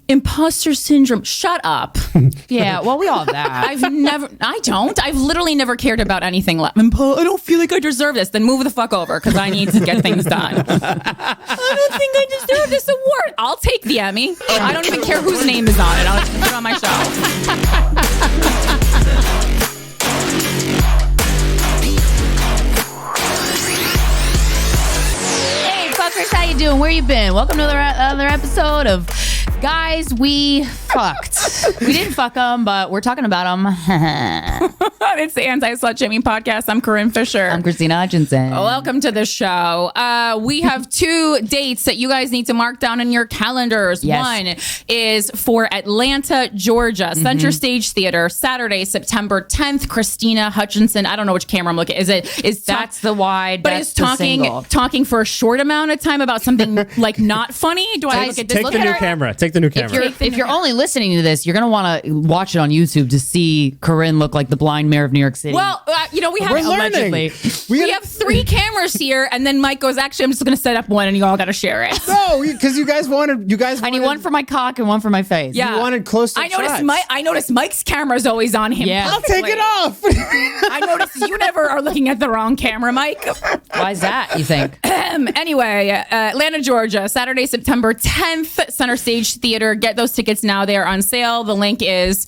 imposter syndrome. Shut up. Yeah, well, we all have that. I've literally never cared about anything. I don't feel like I deserve this. Then move the fuck over because I need to get things done. I don't think I deserve this award. I'll take the Emmy. I don't even care whose name is on it. I'll just put it on my show. How you doing? Where you been? Welcome to another episode of Guys We Fcked. We didn't fuck them, but we're talking about them. It's the Anti-Slut-Shaming podcast. I'm Corinne Fisher. I'm Krystyna Hutchinson. Welcome to the show. We have 2 dates that you guys need to mark down in your calendars. Yes. One is for Atlanta, Georgia, Center Stage Theater, Saturday, September 10th. Krystyna Hutchinson. I don't know which camera I'm looking at. That's the wide, but that's is talking for a short amount of time about something like not funny? Do I look at this? Take the new camera. Take the new camera. If you're only listening to this, you're going to want to watch it on YouTube to see Corinne look like the blind mayor of New York City. Well, we have allegedly. We have 3 cameras here, and then Mike goes, actually, I'm just going to set up one, and you all got to share it. No, because you guys wanted. I need one for my cock and one for my face. Yeah, you wanted close. I noticed Mike's camera's always on him. Yeah, I'll take it off. I noticed you never are looking at the wrong camera, Mike. Why is that, you think? Anyway, Atlanta, Georgia, Saturday, September 10th, Center Stage Theater. Get those tickets now. They are on sale. The link is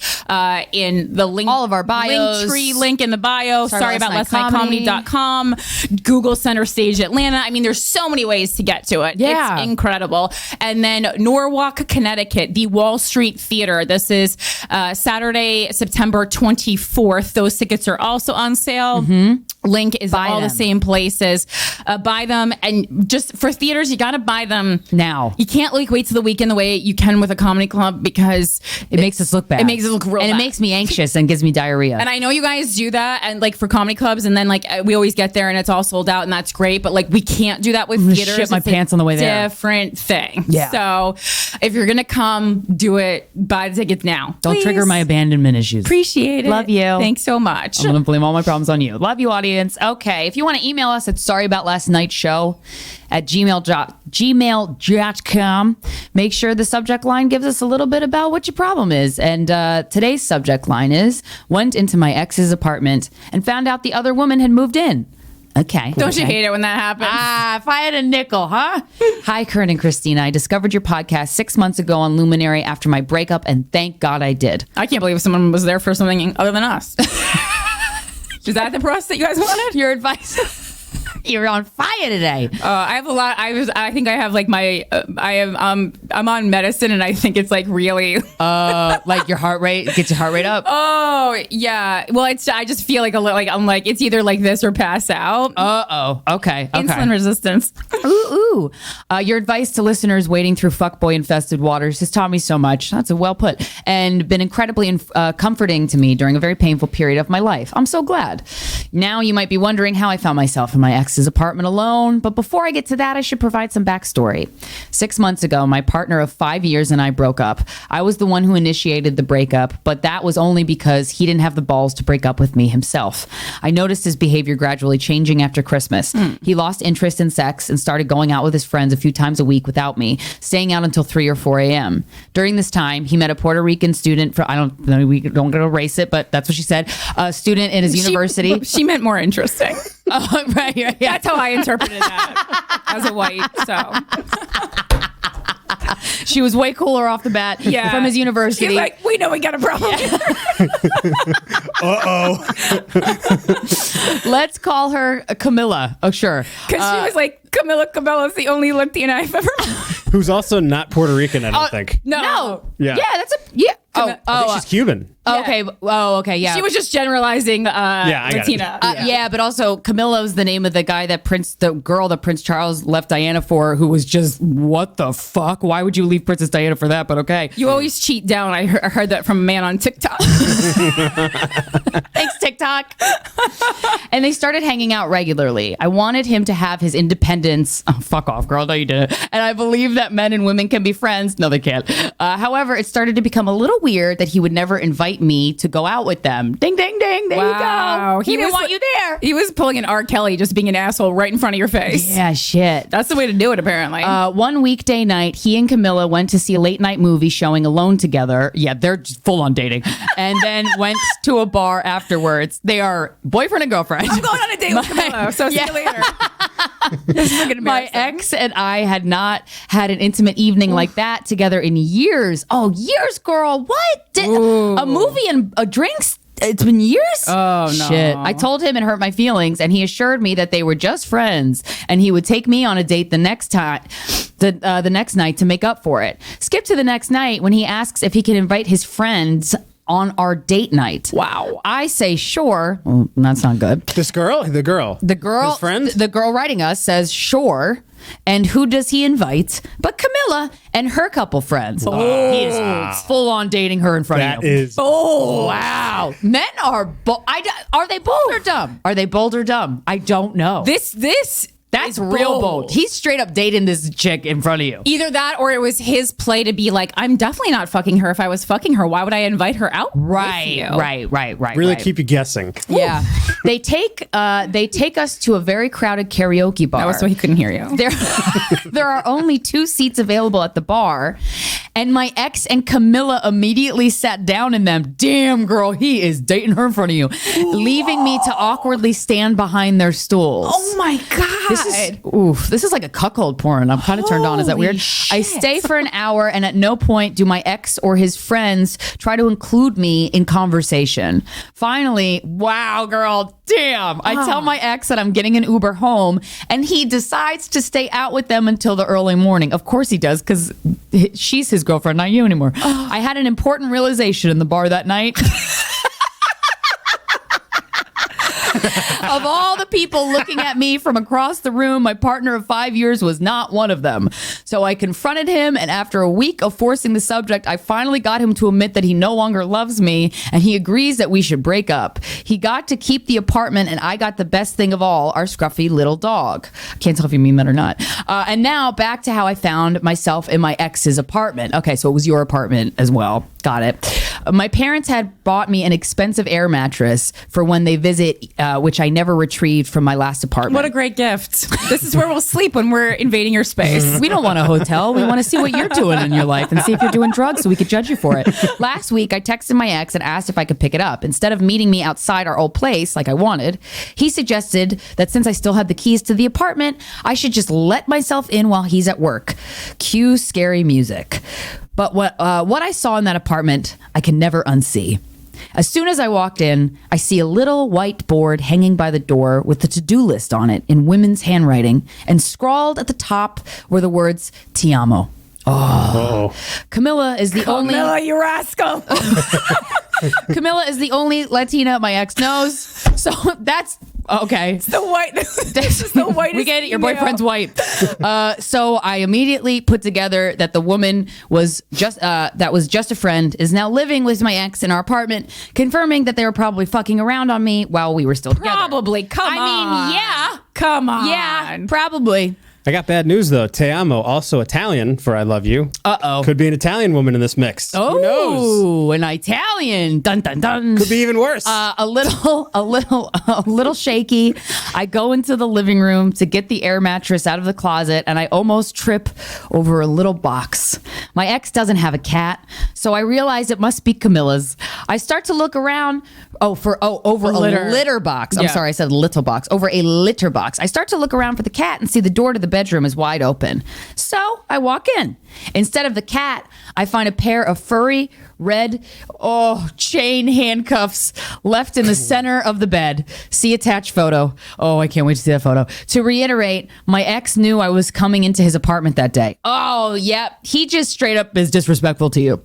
in the link. All of our bios. Linktree link in the bio. Sorry about lastnightcomedy.com. Google Center Stage Atlanta. I mean, there's so many ways to get to it. Yeah. It's incredible. And then Norwalk, Connecticut, the Wall Street Theater. This is Saturday, September 24th. Those tickets are also on sale. Link is all the same places. Buy them. And just for theaters, you got to buy them now. You can't wait till the weekend the way you can with a comedy club because it makes us look bad. It makes us look real bad. And it makes me anxious and gives me diarrhea. And I know you guys do that and like for comedy clubs and then like we always get there and it's all sold out and that's great. But like we can't do that with theaters. Shit my pants on the way there. Different thing. Yeah. So if you're going to come, do it. Buy the tickets now. Don't trigger my abandonment issues. Appreciate it. Love you. Thanks so much. I'm going to blame all my problems on you. Love you, audience. Okay. If you want to email us at sorryaboutlastnightshow at gmail.com. Make sure the subject line gives us a little bit about what your problem is. And today's subject line is, went into my ex's apartment and found out the other woman had moved in. Okay. Don't you hate it when that happens? If I had a nickel, huh? Hi, Corinne and Krystyna. I discovered your podcast 6 months ago on Luminary after my breakup, and thank God I did. I can't believe someone was there for something other than us. Is that the press that you guys wanted? Your advice? You're on fire today. I have a lot. I think I have like my. I'm on medicine, and I think it's like really. Like your heart rate gets your heart rate up. Oh yeah. Well, I just feel like a little like I'm like it's either like this or pass out. Okay. Insulin resistance. Ooh. Your advice to listeners wading through fuckboy infested waters has taught me so much. That's a well put, and been incredibly comforting to me during a very painful period of my life. I'm so glad. Now you might be wondering how I found myself in my ex's apartment alone, but before I get to that, I should provide some backstory. 6 months ago, my partner of 5 years and I broke up. I was the one who initiated the breakup, but that was only because he didn't have the balls to break up with me himself. I noticed his behavior gradually changing after Christmas. He lost interest in sex and started going out with his friends a few times a week without me, staying out until 3 or 4 a.m. During this time, he met a Puerto Rican student we don't going to erase it, but that's what she said, a student in his university. She meant more interesting. Oh, right. Yeah. That's how I interpreted that as a white. So she was way cooler off the bat from his university. He's like, we know we got a problem. Let's call her Camilla. Oh, sure. Because she was like, Camilla Cabella's the only Latina I've ever met. Who's also not Puerto Rican, I don't think. No. Yeah. Yeah, that's a... Yeah. I think she's Cuban. Oh, okay. Oh, okay. Yeah. She was just generalizing Latina. Yeah, but also Camilla was the name of the guy the girl that Prince Charles left Diana for, who was just, what the fuck? Why would you leave Princess Diana for that? But okay. You always cheat down. I heard that from a man on TikTok. Thanks, TikTok. TikTok. And they started hanging out regularly. I wanted him to have his independence. Oh, fuck off, girl. No, you didn't. And I believe that men and women can be friends. No, they can't. However, it started to become a little weird that he would never invite me to go out with them. Ding, ding, ding. There you go. He didn't want you there. He was pulling an R. Kelly, just being an asshole right in front of your face. Yeah, shit. That's the way to do it, apparently. One weekday night, he and Camilla went to see a late night movie showing alone together. Yeah, they're just full on dating. And then went to a bar afterwards. They are boyfriend and girlfriend. I'm going on a date with Camilla, so see you later. This is fucking My ex and I had not had an intimate evening like that together in years. Oh, years, girl. What? A movie and a drinks? It's been years? Oh, no. Shit. I told him it hurt my feelings, and he assured me that they were just friends, and he would take me on a date the next night to make up for it. Skip to the next night when he asks if he can invite his friends on our date night. Wow. I say sure. Well, that's not good. This girl? The girl. His friend? The girl writing us says sure. And who does he invite? But Camilla and her couple friends. Oh, he is full on dating her in front of you. Oh, wow. Men are are they bold or dumb? Are they bold or dumb? I don't know. That's real bold. He's straight up dating this chick in front of you. Either that or it was his play to be like, I'm definitely not fucking her. If I was fucking her, why would I invite her out? Right. Really keep you guessing. Yeah. They take us to a very crowded karaoke bar. That was so he couldn't hear you. There are only 2 seats available at the bar, and my ex and Camilla immediately sat down in them. Damn, girl, he is dating her in front of you, leaving me to awkwardly stand behind their stools. Oh my God. This is like a cuckold porn. I'm kind of turned on. Is that weird? Shit. I stay for an hour, and at no point do my ex or his friends try to include me in conversation. Finally, wow, girl, damn. I tell my ex that I'm getting an Uber home, and he decides to stay out with them until the early morning. Of course he does, because she's his girlfriend, not you anymore. I had an important realization in the bar that night. Of all the people looking at me from across the room, my partner of 5 years was not one of them. So I confronted him, and after a week of forcing the subject, I finally got him to admit that he no longer loves me, and he agrees that we should break up. He got to keep the apartment, and I got the best thing of all, our scruffy little dog. I can't tell if you mean that or not. And now back to how I found myself in my ex's apartment. Okay, so it was your apartment as well. Got it. My parents had bought me an expensive air mattress for when they visit, which I never retrieved from my last apartment. What a great gift. This is where we'll sleep when we're invading your space. We don't want a hotel. We want to see what you're doing in your life and see if you're doing drugs so we could judge you for it. Last week, I texted my ex and asked if I could pick it up. Instead of meeting me outside our old place like I wanted, he suggested that since I still had the keys to the apartment, I should just let myself in while he's at work. Cue scary music. But what I saw in that apartment, I can never unsee. As soon as I walked in, I see a little white board hanging by the door with the to-do list on it in women's handwriting, and scrawled at the top were the words, "Ti amo." Oh. Camilla is the only... Camilla, you rascal. Camilla is the only Latina my ex knows. So that's... Okay. It's the white. This is the whitest. We get it. Your boyfriend's white. So I immediately put together that the woman was just a friend, is now living with my ex in our apartment, confirming that they were probably fucking around on me while we were still together. Probably. Come on. Yeah. Come on. Yeah. Probably. I got bad news though. Te amo, also Italian for I love you. Uh-oh. Could be an Italian woman in this mix. Oh, who knows? An Italian. Dun dun dun. Could be even worse. A little shaky. I go into the living room to get the air mattress out of the closet, and I almost trip over a little box. My ex doesn't have a cat, so I realize it must be Camilla's. I start to look around over a litter box. I'm sorry, I said little box. Over a litter box. I start to look around for the cat and see the door to the bedroom is wide open. So I walk in. Instead of the cat, I find a pair of furry red chain handcuffs left in the center of the bed. See attached photo. Oh, I can't wait to see that photo. To reiterate, my ex knew I was coming into his apartment that day. Oh, yep. He just straight up is disrespectful to you.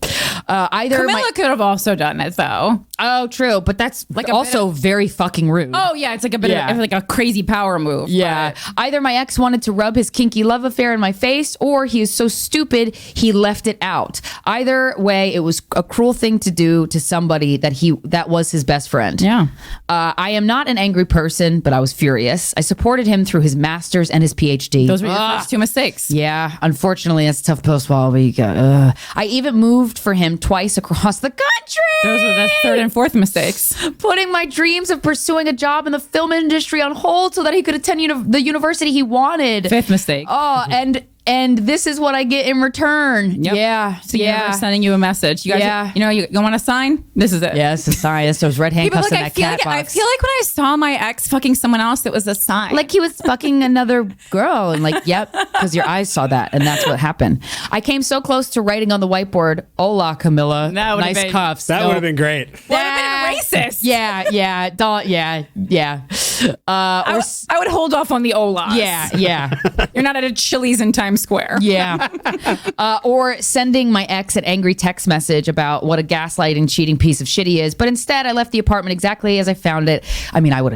Camilla could have also done it though. Oh, true, but that's like also very fucking rude. Oh yeah, it's like a bit of like a crazy power move. Yeah. Either my ex wanted to rub his kinky love affair in my face, or he is so stupid he left it out. Either way, it was a cruel thing to do to somebody that was his best friend. Yeah. I am not an angry person, but I was furious. I supported him through his master's and his PhD. Those were your first two mistakes. Yeah, unfortunately, that's a tough pill to swallow. I even moved for him twice across the country. Those were the third and fourth mistakes. Putting my dreams of pursuing a job in the film industry on hold so that he could attend the university he wanted. Fifth mistake. Oh, and this is what I get in return. Yep. Yeah. So you're sending you a message. You guys, you want to sign? This is it. Yeah, it's a sign. It's those red handcuffs in that cat box. I feel like when I saw my ex fucking someone else, it was a sign. Like he was fucking another girl. And like, yep, because your eyes saw that. And that's what happened. I came so close to writing on the whiteboard, "Hola, Camilla. Nice cuffs." That would have been great. Would have been racist. Yeah. I would hold off on the Olas. Yeah. You're not at a Chili's in Times Square. Yeah. Or sending my ex an angry text message about what a gaslighting, cheating piece of shit he is. But instead, I left the apartment exactly as I found it. I mean, I would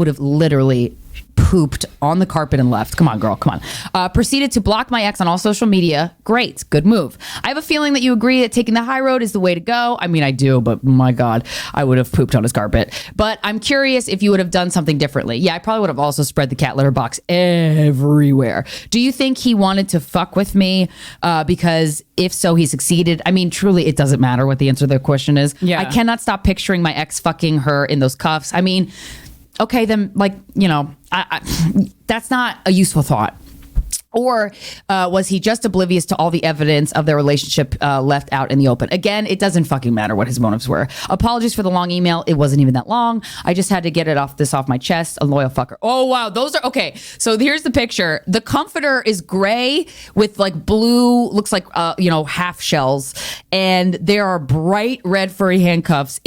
have literally pooped on the carpet and left. Come on, girl. Come on. Proceeded to block my ex on all social media. Great. Good move. I have a feeling that you agree that taking the high road is the way to go. I mean, I do, but my God, I would have pooped on his carpet. But I'm curious if you would have done something differently. Yeah, I probably would have also spread the cat litter box everywhere. Do you think he wanted to fuck with me? Because if so, he succeeded. I mean, truly, it doesn't matter what the answer to the question is. Yeah. I cannot stop picturing my ex fucking her in those cuffs. I mean, okay, then, like, that's not a useful thought. Or was he just oblivious to all the evidence of their relationship left out in the open? Again, it doesn't fucking matter what his motives were. Apologies for the long email. It wasn't even that long. I just had to get it off my chest. A loyal fucker. Oh, wow. Those are okay. So here's the picture. The comforter is gray with like blue, looks like, half shells. And there are bright red furry handcuffs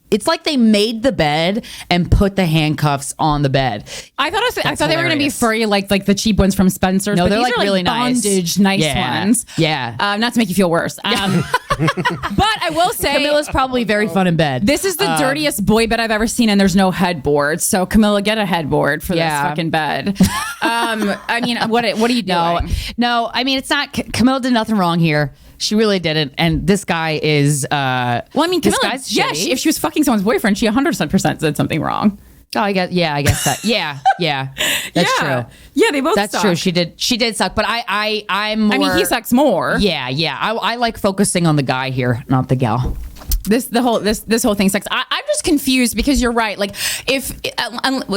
it's like they made the bed and put the handcuffs on the bed. I thought they were going to be furry, like the cheap ones from Spencer's. No, but they're these are really bondage, nice ones. Yeah. Not to make you feel worse. But I will say, Camilla's probably very fun in bed. This is the dirtiest boy bed I've ever seen, and there's no headboard. So Camilla, get a headboard for this fucking bed. I mean, what are you doing? No. I mean, it's not. Camilla did nothing wrong here. She really didn't. And this guy is. Well, I mean, Camilla, if she was fucking someone's boyfriend, she 100% did something wrong. Oh, I guess that. Yeah. That's true. Yeah, they both That's suck. true. She did suck, but I'm more. I mean, he sucks more. Yeah. I like focusing on the guy here, not the gal. This whole thing sucks. I'm just confused because you're right. Like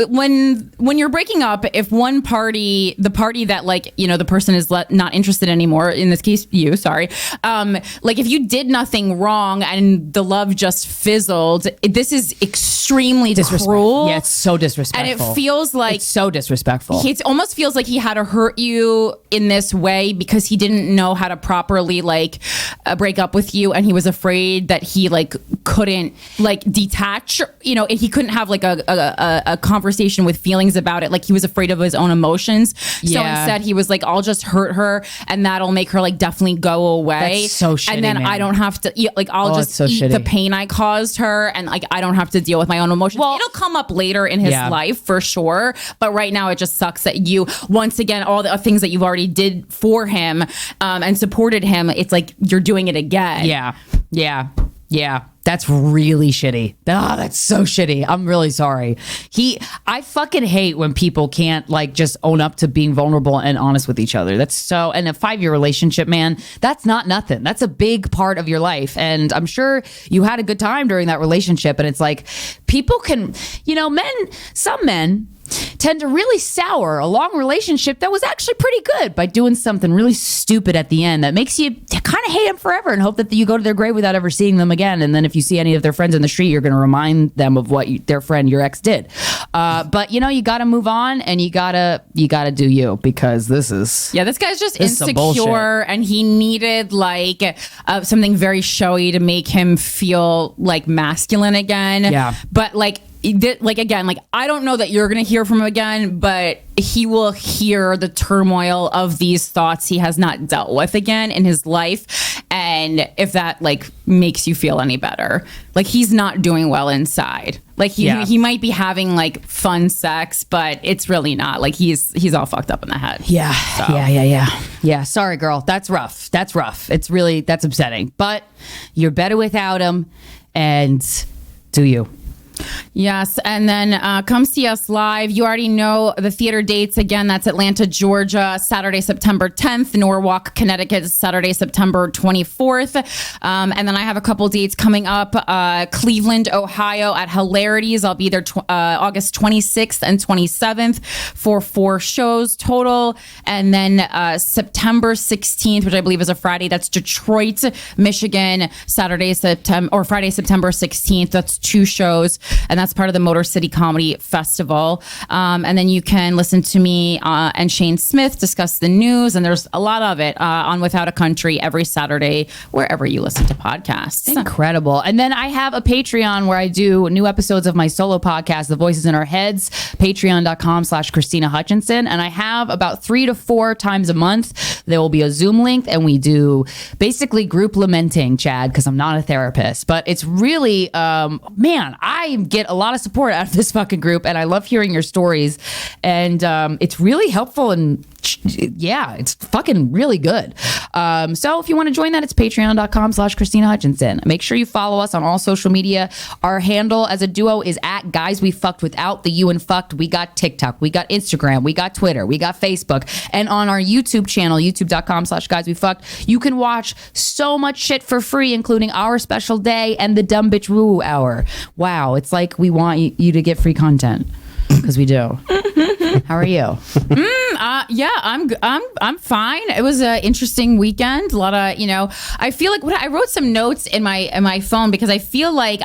when you're breaking up, if one party, the party that the person is not interested anymore, in this case you, sorry, like if you did nothing wrong and the love just fizzled, this is extremely cruel. Yeah, it's so disrespectful. And it feels like it's so disrespectful. It almost feels like he had to hurt you in this way because he didn't know how to properly break up with you, and he was afraid that he couldn't detach, and he couldn't have a conversation with feelings about it. Like he was afraid of his own emotions. So instead he was like, I'll just hurt her and that'll make her definitely go away. That's so shitty, and then man. I don't have to I'll just so eat shitty. the pain I caused her, and I don't have to deal with my own emotions. Well, it'll come up later in his life for sure. But right now it just sucks that you, once again, all the things that you've already did for him and supported him, it's like you're doing it again. Yeah. That's really shitty. Oh, that's so shitty. I'm really sorry. I fucking hate when people can't just own up to being vulnerable and honest with each other. That's so, and a 5-year relationship, man, that's not nothing. That's a big part of your life. And I'm sure you had a good time during that relationship. And it's like, people can, some men tend to really sour a long relationship that was actually pretty good by doing something really stupid at the end that makes you kind of hate them forever and hope that you go to their grave without ever seeing them again. And then if you see any of their friends in the street, you're going to remind them of what their friend, your ex, did. But you got to move on, and you gotta do you, because this guy's just insecure, and he needed something very showy to make him feel masculine again. Yeah. But again, I don't know that you're gonna hear from him again, but he will hear the turmoil of these thoughts he has not dealt with again in his life. And if that like makes you feel any better, like he's not doing well inside. Like he might be having like fun sex, but it's really not. Like he's all fucked up in the head. Yeah. So. Yeah. Sorry, girl. That's rough. It's really, that's upsetting. But you're better without him. And do you? Yes, and then come see us live. You already know the theater dates. Again, that's Atlanta, Georgia, Saturday, September 10th. Norwalk, Connecticut, Saturday, September 24th. And then I have a couple dates coming up. Cleveland, Ohio at Hilarities. I'll be there August 26th and 27th for 4 shows total. And then September 16th, which I believe is a Friday, that's Detroit, Michigan, Friday, September 16th. That's 2 shows. And that's part of the Motor City Comedy Festival. And then you can listen to me and Shane Smith discuss the news. And there's a lot of it on Without a Country every Saturday, wherever you listen to podcasts. Incredible. And then I have a Patreon where I do new episodes of my solo podcast, The Voices in Our Heads, patreon.com/Krystyna Hutchinson. And I have about 3 to 4 times a month, there will be a Zoom link and we do basically group lamenting, Chad, because I'm not a therapist. But it's really, man, I get a lot of support out of this fucking group and I love hearing your stories, and it's really helpful, and yeah, it's fucking really good. So if you want to join that, it's patreon.com/Krystyna Hutchinson. Make sure you follow us on all social media. Our handle as a duo is at Guys We Fcked without the U and fucked. We got TikTok, we got Instagram, we got Twitter, we got Facebook, and on our YouTube channel, youtube.com/Guys We Fcked, you can watch so much shit for free, including our special day and the Dumb Bitch Woo Hour. Wow, it's like we want you to get free content, because we do. How are you? Yeah, I'm fine. It was an interesting weekend. A lot of, I feel like I wrote some notes in my phone because I feel like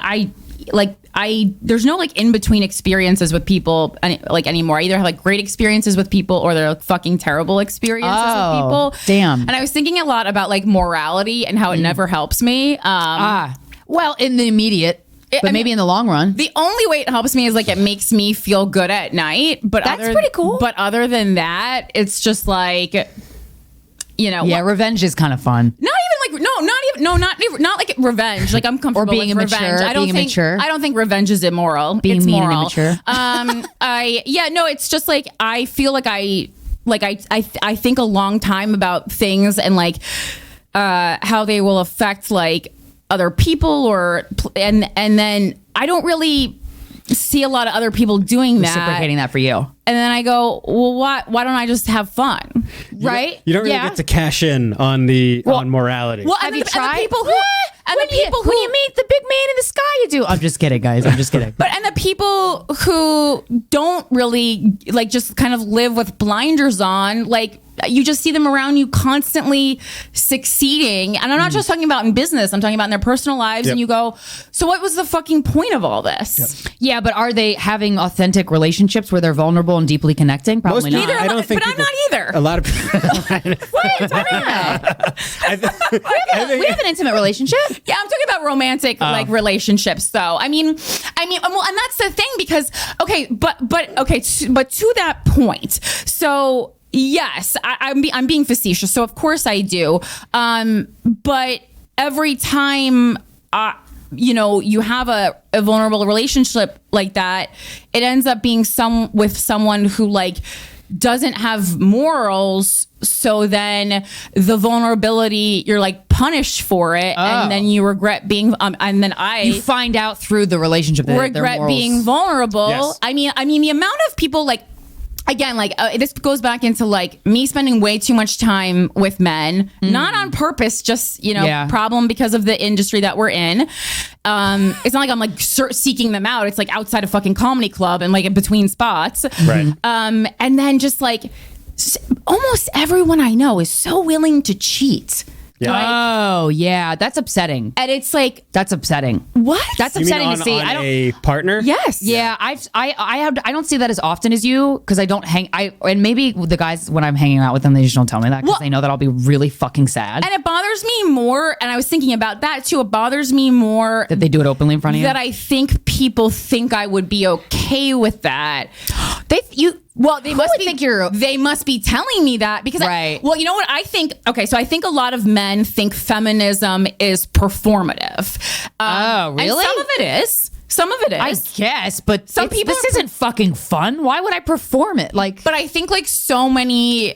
there's no like in between experiences with people like anymore. I either have like great experiences with people or they're like fucking terrible experiences with people. Damn. And I was thinking a lot about like morality and how it never helps me. Well, in the immediate. But maybe in the long run. The only way it helps me is like it makes me feel good at night. But that's pretty cool. But other than that, it's just like, Yeah, revenge is kind of fun. Not like revenge. Like I'm comfortable or being with immature, revenge. I don't think revenge is immoral. Being it's mean moral. and immature. It's just like I feel like I think a long time about things and like how they will affect like other people and then I don't really see a lot of other people doing that, reciprocating that for you, and then I go, well, why don't I just have fun, right? You don't really get to cash in on on morality. Well, have you tried? And the people when you meet the big man in the sky, you do. I'm just kidding, guys. I'm just kidding. And the people who don't really like just kind of live with blinders on, like you just see them around you constantly succeeding. And I'm not just talking about in business. I'm talking about in their personal lives. Yep. And you go, so what was the fucking point of all this? Yep. Yeah, but are they having authentic relationships where they're vulnerable and deeply connecting? Probably not. I don't think. But I'm not either. A lot of people. Wait, we have an intimate relationship. Yeah, I'm talking about romantic like relationships. So I mean, well, and that's the thing because but to that point, so. Yes, I'm being facetious, so of course I do. But every time you have a vulnerable relationship like that, it ends up being with someone who like doesn't have morals. So then the vulnerability, you're like punished for it, and then you regret being. And then you find out through the relationship that regret being vulnerable. Yes. I mean the amount of people like. Again, like this goes back into like me spending way too much time with men, not on purpose, just problem because of the industry that we're in. It's not like I'm like seeking them out. It's like outside a fucking comedy club and like in between spots. Right. And then just like almost everyone I know is so willing to cheat. Yeah. Oh, yeah. That's upsetting. And it's like, that's upsetting. What? That's You upsetting mean to see. on I don't. a partner? Yes. Yeah, I don't see that as often as you because I don't hang. And maybe the guys when I'm hanging out with them, they just don't tell me that because they know that I'll be really fucking sad. And it bothers me more. And I was thinking about that too. It bothers me more that they do it openly in front of you. That I think people think I would be okay with that. Well, they must think you're. They must be telling me that because Right. well, you know what I think? Okay, so I think a lot of men think feminism is performative. Oh, really? And some of it is. Some of it is. I guess, but Some people this isn't fucking fun. Why would I perform it? Like, But I think like so many.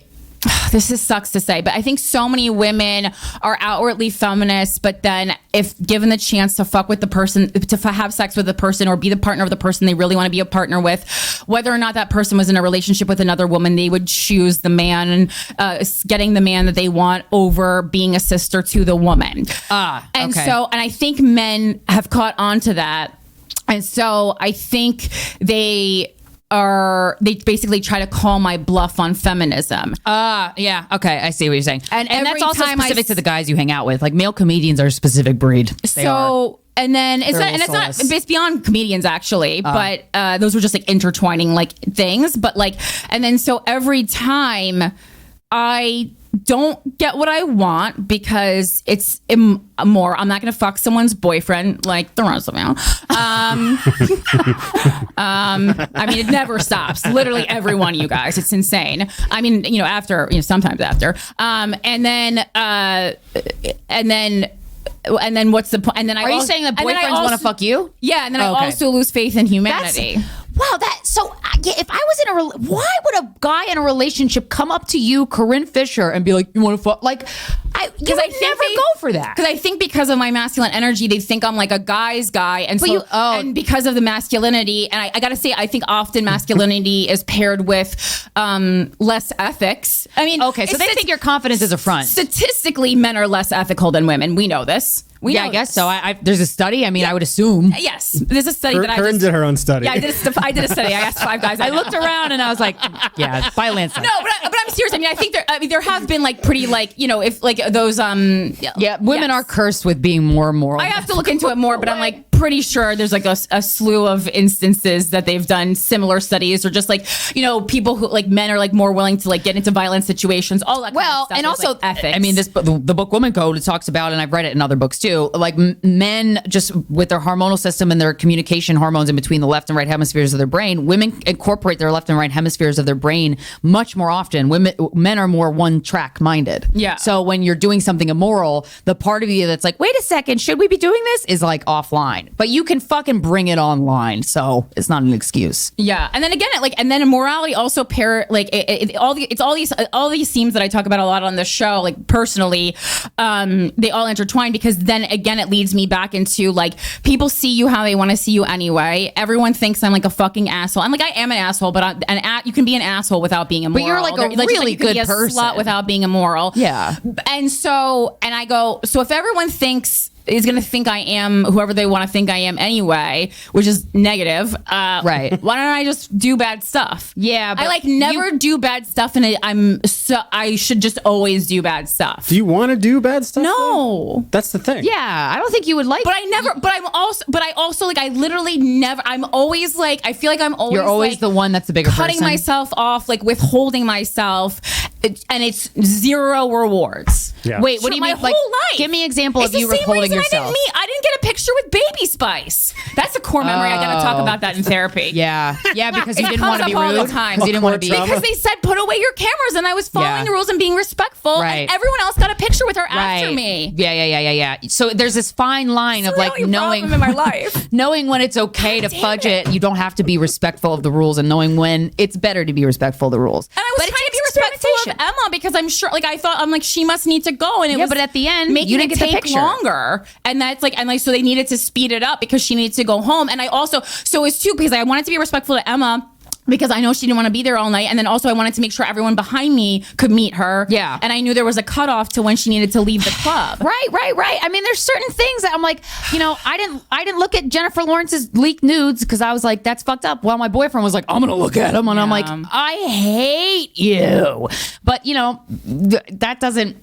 Sucks to say, but I think so many women are outwardly feminists, but then if given the chance to fuck with the person, to have sex with the person or be the partner of the person they really want to be a partner with, whether or not that person was in a relationship with another woman, they would choose the man, getting the man that they want over being a sister to the woman. And I think men have caught on to that. And so I think they basically try to call my bluff on feminism. yeah, okay, I see what you're saying, and that's also time specific to the guys you hang out with. Like male comedians are a specific breed. And then it's beyond comedians actually, but those were just like intertwining like things. But like, and then so every time I don't get what I want because it's more. I'm not going to fuck someone's boyfriend like the rest of them. I mean, it never stops. Literally every one of you guys. It's insane. I mean, sometimes after. And then what's the point? And then are you saying that boyfriends want to fuck you? Yeah, and then I also lose faith in humanity. If I was in why would a guy in a relationship come up to you, Corinne Fisher, and be like, "You want to fuck?" Like, I never go for that. Because I think because of my masculine energy, they think I'm like a guy's guy, and and because of the masculinity, and I gotta say, I think often masculinity is paired with less ethics. I mean, okay, so they think your confidence is a front. Statistically, men are less ethical than women. We know this. I guess so. There's a study. I mean, I would assume. Yes, there's a study that Corinne did her own study. Yeah, I did a study. I asked 5 guys. I looked around and I was like, yeah, by Lance. No, but I'm serious. I mean, I think there have been like pretty like if like those women are cursed with being more moral. I have to look into it more, but I'm like pretty sure there's like a slew of instances that they've done similar studies, or just like people who like men are like more willing to like get into violent situations. All that. Kind of stuff. And also like ethics. I mean, the book Woman Code, it talks about, and I've read it in other books too. Like men, just with their hormonal system and their communication hormones in between the left and right hemispheres of their brain, women incorporate their left and right hemispheres of their brain much more often. Men are more one track minded. Yeah. So when you're doing something immoral, the part of you that's like, wait a second, should we be doing this, is like offline. But you can fucking bring it online, so it's not an excuse. Yeah, and then again, and then morality also all these themes that I talk about a lot on the show, like personally, they all intertwine because then again it leads me back into like people see you how they want to see you anyway. Everyone thinks I'm like a fucking asshole. I'm like, I am an asshole, but you can be an asshole without being immoral. But you're like a really good person. Slut without being immoral. Yeah. And I go, so if everyone is going to think I am whoever they want to think I am anyway, which is negative. Right. Why don't I just do bad stuff? Yeah. But I never do bad stuff, and I should just always do bad stuff. Do you want to do bad stuff? No. Though? That's the thing. Yeah. I don't think you would like. But I also like, I literally never, I'm always like, I feel like I'm always. You're always like, the one that's the bigger cutting person. myself off, like withholding myself, and it's zero rewards. Yeah. Wait, what do you mean? My whole life. Give me an example of you withholding yourself. I didn't get a picture with Baby Spice. That's a core memory. I got to talk about that in therapy. Yeah, because you didn't want to be rude. All the time. You didn't want to be because they said put away your cameras, and I was following the rules and being respectful. Right. And everyone else got a picture with her after me. Yeah. So there's this fine line of like knowing in my life, knowing when it's okay to fudge it. You don't have to be respectful of the rules, and knowing when it's better to be respectful of the rules. And I was trying to be respectful of Emma because I'm sure, like I thought, I'm like, she must need to go, and it was. But at the end, making you didn't it get the take picture. longer, and that's like, so they needed to speed it up because she needed to go home, and I also, so it's too, because I wanted to be respectful to Emma because I know she didn't want to be there all night, and then also I wanted to make sure everyone behind me could meet her. Yeah, and I knew there was a cutoff to when she needed to leave the club. Right. I mean, there's certain things that I'm like, I didn't look at Jennifer Lawrence's leaked nudes because I was like, that's fucked up. While my boyfriend was like, I'm gonna look at them, and I'm like, I hate you. But that doesn't.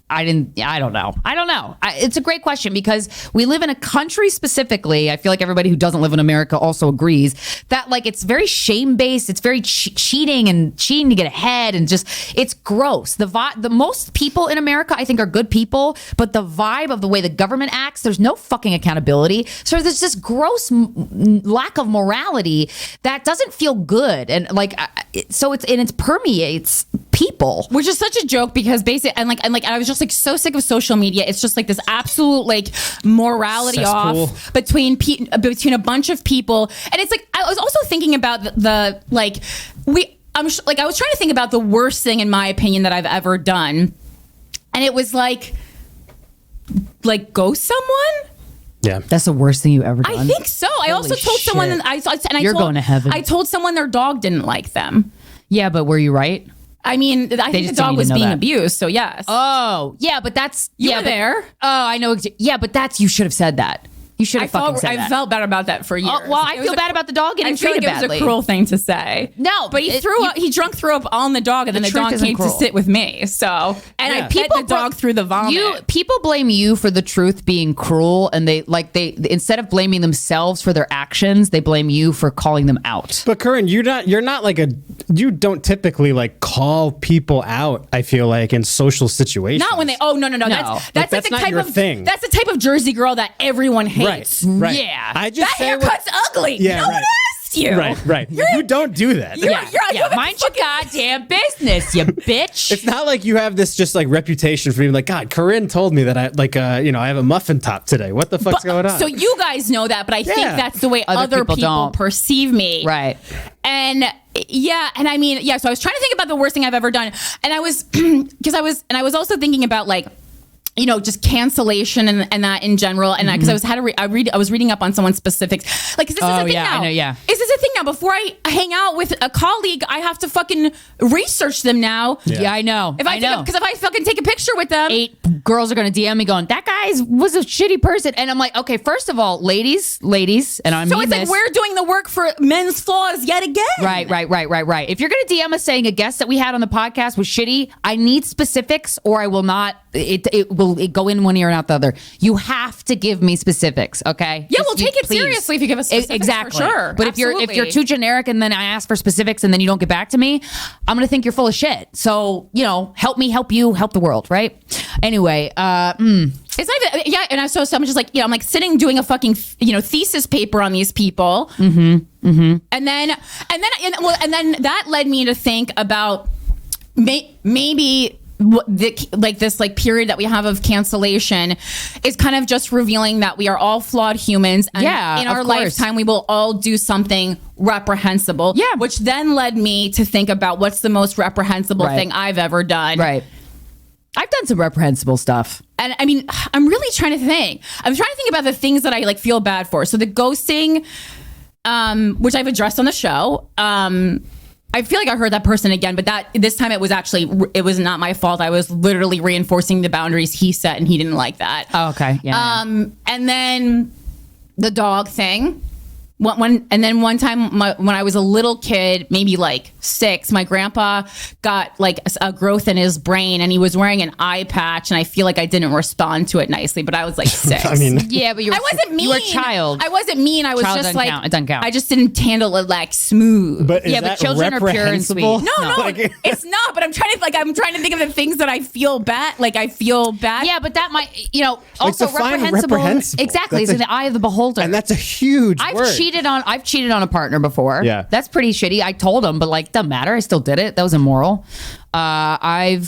I don't know. It's a great question because we live in a country specifically. I feel like everybody who doesn't live in America also agrees that like it's very shame based. It's very cheating to get ahead, and just it's gross. The most people in America I think are good people, but the vibe of the way the government acts, there's no fucking accountability. So there's this gross lack of morality that doesn't feel good, and like so it permeates people, which is such a joke because basically and I was just like so sick of social media. It's just like this absolute like morality off between a bunch of people, and it's like I was also thinking about I was trying to think about the worst thing in my opinion that I've ever done, and it was like ghost someone. Yeah, that's the worst thing you ever done. I think so. I also told someone, going to heaven. I told someone their dog didn't like them. Yeah, but were you right? I mean, I think the dog was being abused, so yes. Oh, yeah, but that's... You were there. Oh, I know. Yeah, but you should have said that. You should have fucking said that. I felt bad about that for years. Well, I feel bad about the dog getting treated badly. I feel like it was a cruel thing to say. No, but he threw up on the dog, and then the dog came to sit with me. So, and I pet the dog through the vomit. People blame you for the truth being cruel, and they instead of blaming themselves for their actions, they blame you for calling them out. But Corinne, you don't typically like call people out. I feel like in social situations. Not when they. Oh no. That's like the not type your of thing. That's the type of Jersey girl that everyone hates. Right. Yeah. I just that haircut's ugly. Yeah, no one asked you. Right. You don't do that. Mind your goddamn business, you bitch. It's not like you have this just like reputation for being like, God, Corinne told me that I have a muffin top today. What the fuck's going on? So you guys know that, but I think that's the way other people perceive me. Right. And I mean, so I was trying to think about the worst thing I've ever done, and I was I was also thinking about like, just cancellation and that in general. And because I was reading up on someone's specifics. Like, is this a thing now? I know, yeah. Is this a thing now? Before I hang out with a colleague, I have to fucking research them now. Yeah, I know. Because if I fucking take a picture with them, 8 girls are going to DM me going, that guy was a shitty person. And I'm like, okay, first of all, ladies, and I mean so it's like we're doing the work for men's flaws yet again. Right. If you're going to DM us saying a guest that we had on the podcast was shitty, I need specifics or I will not. It will go in one ear and out the other. You have to give me specifics, okay? Yeah, we'll take it seriously if you give us specifics. Exactly. For sure. But if you're too generic and then I ask for specifics and then you don't get back to me, I'm gonna think you're full of shit. So, help me, help you, help the world, right? Anyway, it's not even, and I saw someone just like, I'm like sitting doing a fucking, thesis paper on these people. And then that led me to think about maybe this period that we have of cancellation is kind of just revealing that we are all flawed humans, and in our lifetime we will all do something reprehensible, which then led me to think about what's the most reprehensible thing I've ever done. I've done some reprehensible stuff, and I mean, I'm really trying to think about the things that I like feel bad for. So the ghosting, which I've addressed on the show, I feel like I heard that person again, but this time it was not my fault. I was literally reinforcing the boundaries he set, and he didn't like that. Oh, okay. Yeah. And then the dog thing. And then one time when I was a little kid, maybe like 6, my grandpa got like a growth in his brain and he was wearing an eye patch, and I feel like I didn't respond to it nicely, but I was like 6. I mean, yeah, but I wasn't mean. You were a child. I wasn't mean. I was just like, it doesn't count. I just didn't handle it like smooth. But but children are pure and sweet. No, it's not. But I'm trying to think of the things that I feel bad. Like I feel bad. Yeah, but that might, also reprehensible. Exactly, it's in the eye of the beholder, and that's a huge word. I've cheated on a partner before. Yeah. That's pretty shitty. I told him, but like, doesn't matter. I still did it. That was immoral. I'm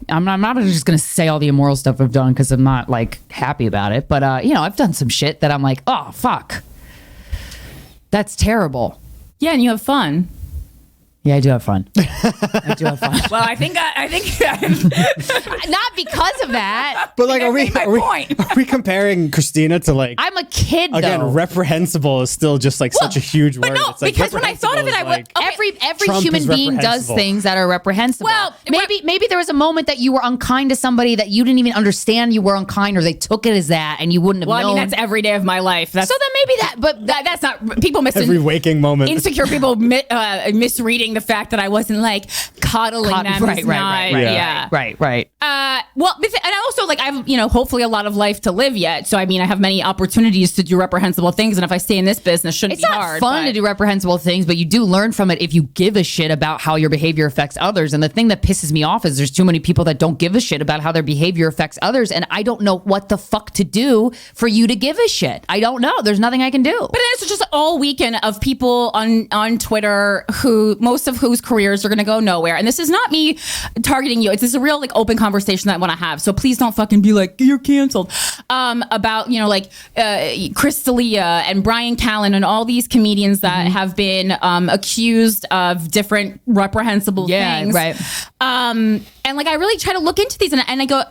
not just going to say all the immoral stuff I've done because I'm not like happy about it. But, I've done some shit that I'm like, oh, fuck. That's terrible. Yeah, and you have fun. Yeah, I do have fun. I do have fun. Well, I think not because of that. But like, are we comparing Krystyna to like? I'm a kid. Again, reprehensible is still just like such a huge word. No, it's like, because when I thought of it, I would. Every human being does things that are reprehensible. Well, maybe there was a moment that you were unkind to somebody that you didn't even understand you were unkind, or they took it as that, and you wouldn't have known. I mean, that's every day of my life. So then maybe that, but that's not people missing every waking moment. Insecure people misreading celebrating the fact that I wasn't like coddling them. Right. Yeah. Right. Well, and I also like, I have, hopefully a lot of life to live yet. So, I mean, I have many opportunities to do reprehensible things. And if I stay in this business, shouldn't be hard. It's not fun to do reprehensible things, but you do learn from it if you give a shit about how your behavior affects others. And the thing that pisses me off is there's too many people that don't give a shit about how their behavior affects others. And I don't know what the fuck to do for you to give a shit. I don't know. There's nothing I can do. But it's just all weekend of people on Twitter who most of whose careers are going to go nowhere. And this is not me targeting you. It's just a real like open conversation that I want to have. So please don't fucking be like, you're canceled. About, Krystyna and Brian Callen and all these comedians that have been accused of different reprehensible things. Right. And like I really try to look into these and I go,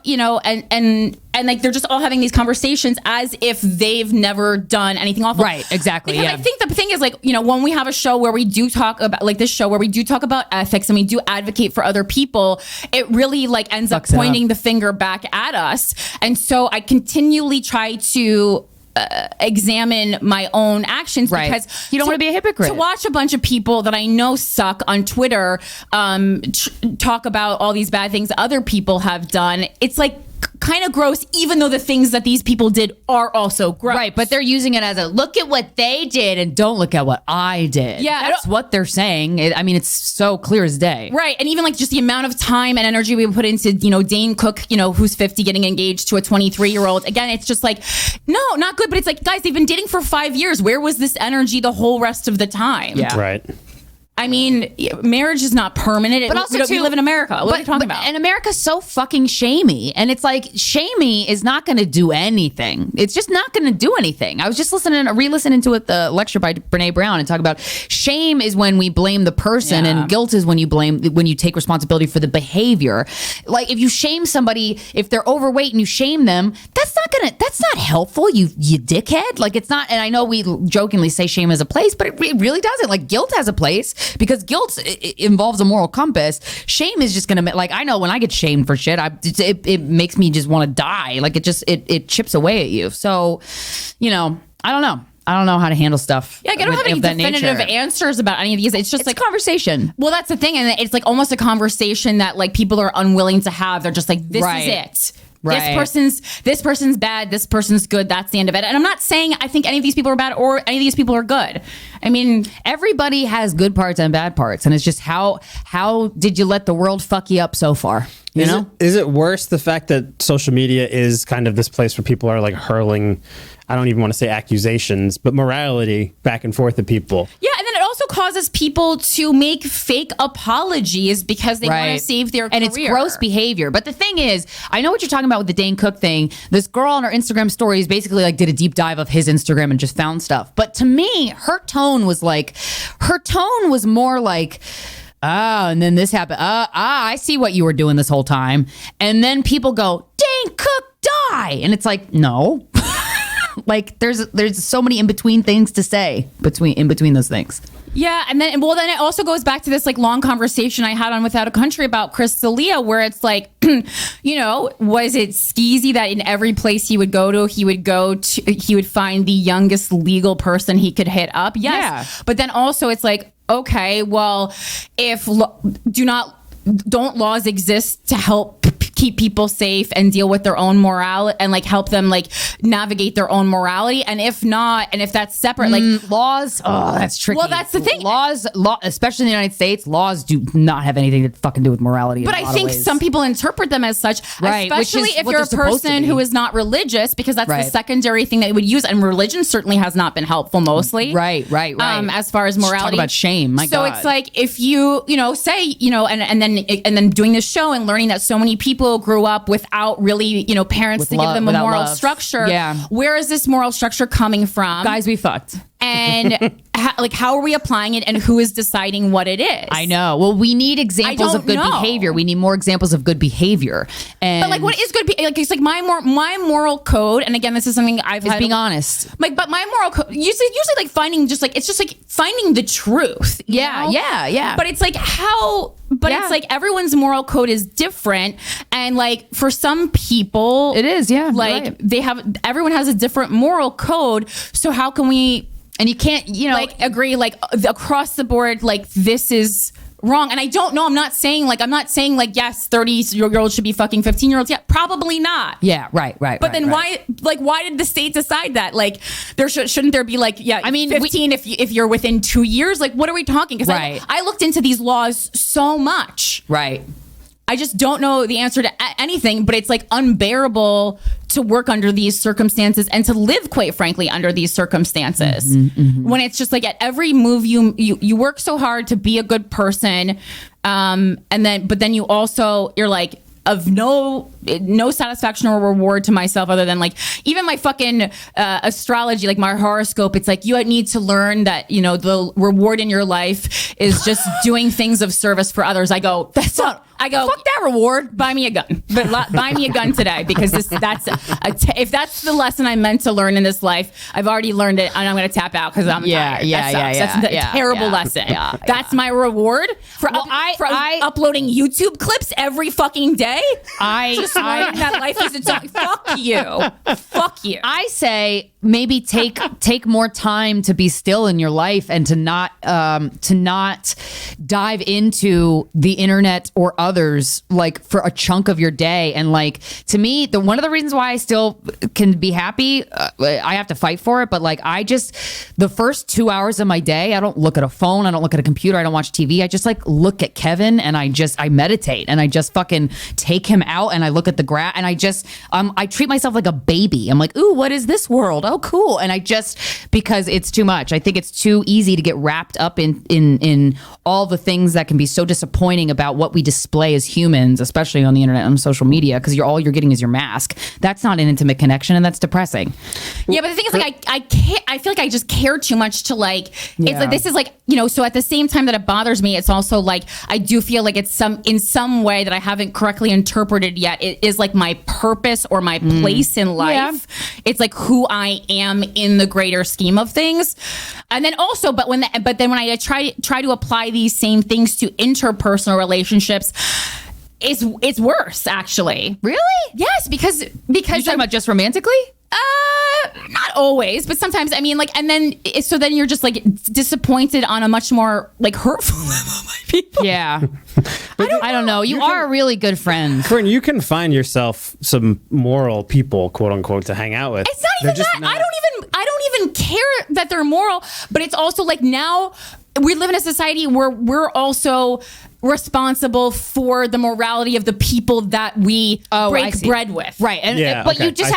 and like they're just all having these conversations as if they've never done anything awful. Right, exactly. Because I think the thing is like, when we have a show where we do talk about like this show where we do talk about ethics and we do advocate for other people, it really like ends up pointing the finger back at us. And so I continually try to examine my own actions because you don't want to be a hypocrite. To watch a bunch of people that I know suck on Twitter talk about all these bad things other people have done, it's like kind of gross, even though the things that these people did are also gross. Right, but they're using it as a look at what they did and don't look at what I did. Yeah, that's what they're saying. It's so clear as day. Right, and even like just the amount of time and energy we put into, Dane Cook, who's 50 getting engaged to a 23-year-old. Again, it's just like, no, not good. But it's like, guys, they've been dating for 5 years. Where was this energy the whole rest of the time? Yeah, right. I mean, marriage is not permanent. But also, we live in America. What are you talking about? And America's so fucking shamey. And it's like, shamey is not going to do anything. It's just not going to do anything. I was just re-listening to the lecture by Brene Brown and talk about shame is when we blame the person and guilt is when you take responsibility for the behavior. Like if you shame somebody, if they're overweight and you shame them, that's not helpful, you dickhead. Like it's not, and I know we jokingly say shame has a place, but it really doesn't. Like guilt has a place. Because guilt involves a moral compass. Shame is just gonna like, I know when I get shamed for shit, it makes me just want to die. Like it chips away at you. So, I don't know. I don't know how to handle stuff. Yeah, I don't have any definitive answers about any of these. It's just like a conversation. Well, that's the thing, and it's like almost a conversation that like people are unwilling to have. They're just like, this is it. Right. This person's bad. This person's good. That's the end of it. And I'm not saying I think any of these people are bad or any of these people are good. I mean, everybody has good parts and bad parts, and it's just how did you let the world fuck you up so far? Is it worse the fact that social media is kind of this place where people are like hurling, I don't even want to say accusations, but morality back and forth at people? Yeah, and then it also causes people to make fake apologies because they want to save their career. And it's gross behavior. But the thing is, I know what you're talking about with the Dane Cook thing. This girl on her Instagram stories basically like did a deep dive of his Instagram and just found stuff. But to me, her tone was more like, and then this happened. I see what you were doing this whole time. And then people go, Dane Cook, die. And it's like, no. Like there's so many in between things to say in between those things. Yeah, and then it also goes back to this like long conversation I had on Without a Country about Krystyna, where it's like, was it skeezy that in every place he would go to, he would find the youngest legal person he could hit up? Yes, yeah. But then also it's like, okay, well, if don't laws exist to help keep people safe and deal with their own morality and like help them like navigate their own morality? And if not, and if that's separate, like laws, that's tricky. Well, that's the thing. Laws, especially in the United States, laws do not have anything to fucking do with morality. But I think some people interpret them as such, especially if you're a person who is not religious, because that's the secondary thing that they would use. And religion certainly has not been helpful mostly. Right. As far as morality. Talk about shame. My God. It's like if you, say, and then doing this show and learning that so many people grew up without really, parents to give them a moral structure. Yeah. Where is this moral structure coming from? Guys We Fcked. And how are we applying it and who is deciding what it is? I know. Well, we need examples of good behavior. We need more examples of good behavior. But like, what is good? It's like my moral code. And again, this is something I've had. Being honest. Like, but my moral code usually like finding it's just like finding the truth. Yeah. But it's like it's like everyone's moral code is different. And like for some people, it is. Yeah. Like everyone has a different moral code. So how can we? And you can't, like agree like across the board, like this is wrong. And I don't know. I'm not saying like yes, 30-year-olds should be fucking 15-year-olds. Yeah, probably not. Yeah, right. But then why did the state decide that? Like, shouldn't there be like, yeah, I mean, 15 if you're within 2 years? Like, what are we talking? Because I looked into these laws so much. Right. I just don't know the answer to anything, but it's like unbearable to work under these circumstances and to live, quite frankly, under these circumstances. When it's just like at every move you work so hard to be a good person, but then you're like of no satisfaction or reward to myself other than like even my fucking astrology, like my horoscope. It's like you need to learn that the reward in your life is just doing things of service for others. I go, fuck that reward. Buy me a gun, but buy me a gun today because if that's the lesson I'm meant to learn in this life, I've already learned it and I'm going to tap out because I'm tired. That's a terrible lesson. That's my reward for uploading YouTube clips every fucking day. Just learning that life is its own. Fuck you. I say maybe take more time to be still in your life and to not dive into the internet or others like for a chunk of your day. And like to me, one of the reasons why I still can be happy, I have to fight for it, but like the first 2 hours of my day, I don't look at a phone, I don't look at a computer, I don't watch TV. I just like look at Kevin and I meditate and I just fucking take him out and I look at the grass and I treat myself like a baby. I'm like, ooh, what is this world? Oh, cool. And because it's too much. I think it's too easy to get wrapped up in all the things that can be so disappointing about what we display as humans, especially on the internet and social media, because all you're getting is your mask. That's not an intimate connection, and that's depressing. Yeah, but the thing is, like, I feel like I just care too much to like. It's like this is like So at the same time that it bothers me, it's also like I do feel like it's in some way that I haven't correctly interpreted yet. It is like my purpose or my place in life. Yeah. It's like who I am in the greater scheme of things. And then also, but then when I try to apply these same things to interpersonal relationships, it's worse actually. Really? Yes, because you're talking about just romantically? Not always, but sometimes. I mean, like, and then you're just like disappointed on a much more like hurtful level by people. Yeah. I don't know. You are a really good friend. Corinne, you can find yourself some moral people, quote unquote, to hang out with. It's not even that. I don't even care that they're moral, but it's also like now we live in a society where we're also responsible for the morality of the people that we break bread with. Right. And but you just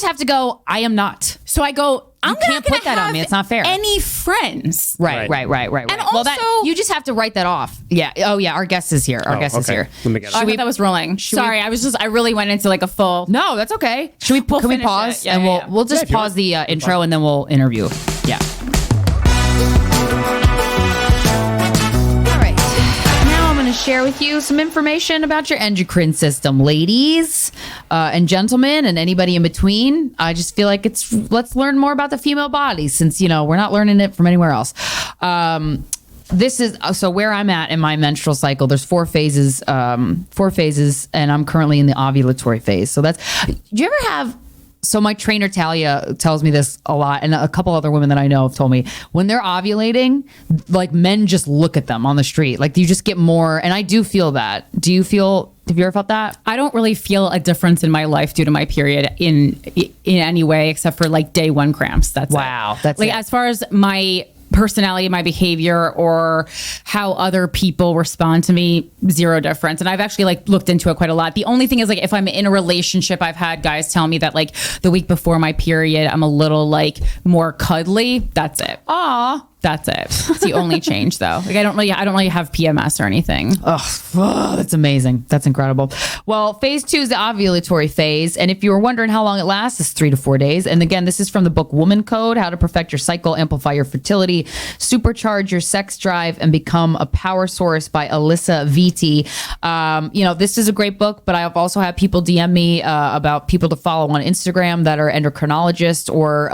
have to go, I am not. So I go, I'm can't put that on me. It's not fair. Any friends. Right. And also, you just have to write that off. Yeah. Oh yeah. Our guest is here. Is here. Let me get I thought that was rolling. Sorry. I really went into like a full. No, that's okay. Can we pause? Yeah, and we'll just pause the intro and then we'll interview. Yeah. Share with you some information about your endocrine system, ladies and gentlemen, and anybody in between. I just feel like let's learn more about the female body since we're not learning it from anywhere else. This is so where I'm at in my menstrual cycle. There's four phases, and I'm currently in the ovulatory phase. So do you ever have? So my trainer Talia tells me this a lot, and a couple other women that I know have told me when they're ovulating, like men just look at them on the street, like you just get more. And I do feel that. Have you ever felt that? I don't really feel a difference in my life due to my period in any way, except for like day one cramps. That's wow. That's like as far as my personality, my behavior, or how other people respond to me, zero difference. And I've actually like looked into it quite a lot. The only thing is like if I'm in a relationship, I've had guys tell me that like the week before my period, I'm a little like more cuddly. That's it. Aw. That's it. It's the only change though. Like I don't really have PMS or anything. Oh, that's amazing. That's incredible. Well, phase 2 is the ovulatory phase. And if you were wondering how long it lasts, it's 3 to 4 days. And again, this is from the book Woman Code, How to Perfect Your Cycle, Amplify Your Fertility, Supercharge Your Sex Drive, and Become a Power Source by Alyssa Vitti. This is a great book, but I've also had people DM me about people to follow on Instagram that are endocrinologists or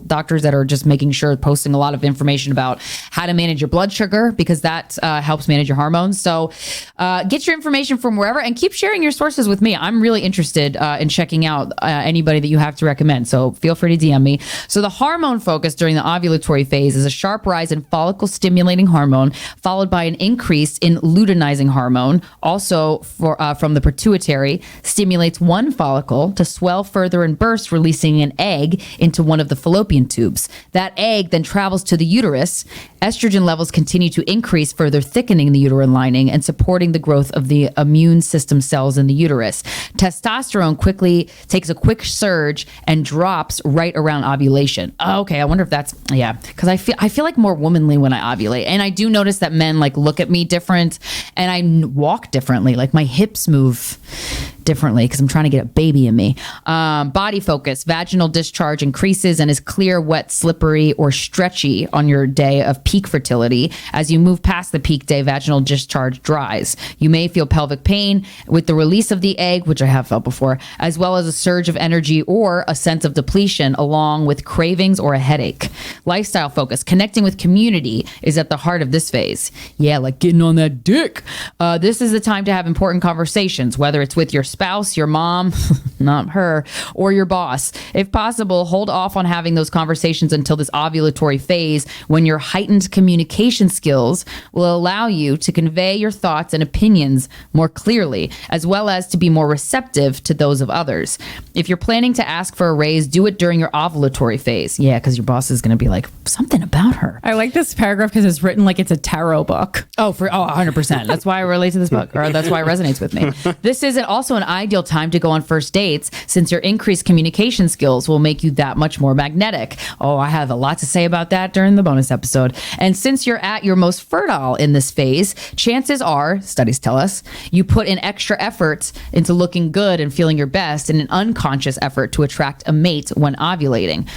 doctors that are just making sure posting a lot of information about how to manage your blood sugar, because that helps manage your hormones. So get your information from wherever and keep sharing your sources with me. I'm really interested in checking out anybody that you have to recommend. So feel free to DM me. So the hormone focus during the ovulatory phase is a sharp rise in follicle stimulating hormone, followed by an increase in luteinizing hormone, also from the pituitary, stimulates one follicle to swell further and burst, releasing an egg into one of the fallopian tubes. That egg then travels to the uterus. Estrogen levels continue to increase, further thickening the uterine lining and supporting the growth of the immune system cells in the uterus. Testosterone quickly takes a quick surge and drops right around ovulation. Oh, okay, I wonder if that's, yeah, because I feel like more womanly when I ovulate. And I do notice that men like look at me different, and I walk differently. Like my hips move differently because I'm trying to get a baby in me. Body focus, vaginal discharge increases and is clear, wet, slippery, or stretchy on your day of peak fertility. As you move past the peak day, vaginal discharge dries. You may feel pelvic pain with the release of the egg, which I have felt before, as well as a surge of energy or a sense of depletion, along with cravings or a headache. Lifestyle focus, connecting with community is at the heart of this phase. Yeah, like getting on that dick. This is the time to have important conversations, whether it's with your spouse, your mom, not her, or your boss. If possible, hold off on having those conversations until this ovulatory phase, when your heightened communication skills will allow you to convey your thoughts and opinions more clearly, as well as to be more receptive to those of others. If you're planning to ask for a raise, do it during your ovulatory phase. Yeah, because your boss is going to be like, something about her. I like this paragraph because it's written like it's a tarot book. 100%. That's why I relate to this book, or that's why it resonates with me. This is also an ideal time to go on first dates, since your increased communication skills will make you that much more magnetic. Oh, I have a lot to say about that during the bonus episode. And since you're at your most fertile in this phase, chances are, studies tell us, you put in extra effort into looking good and feeling your best in an unconscious effort to attract a mate when ovulating.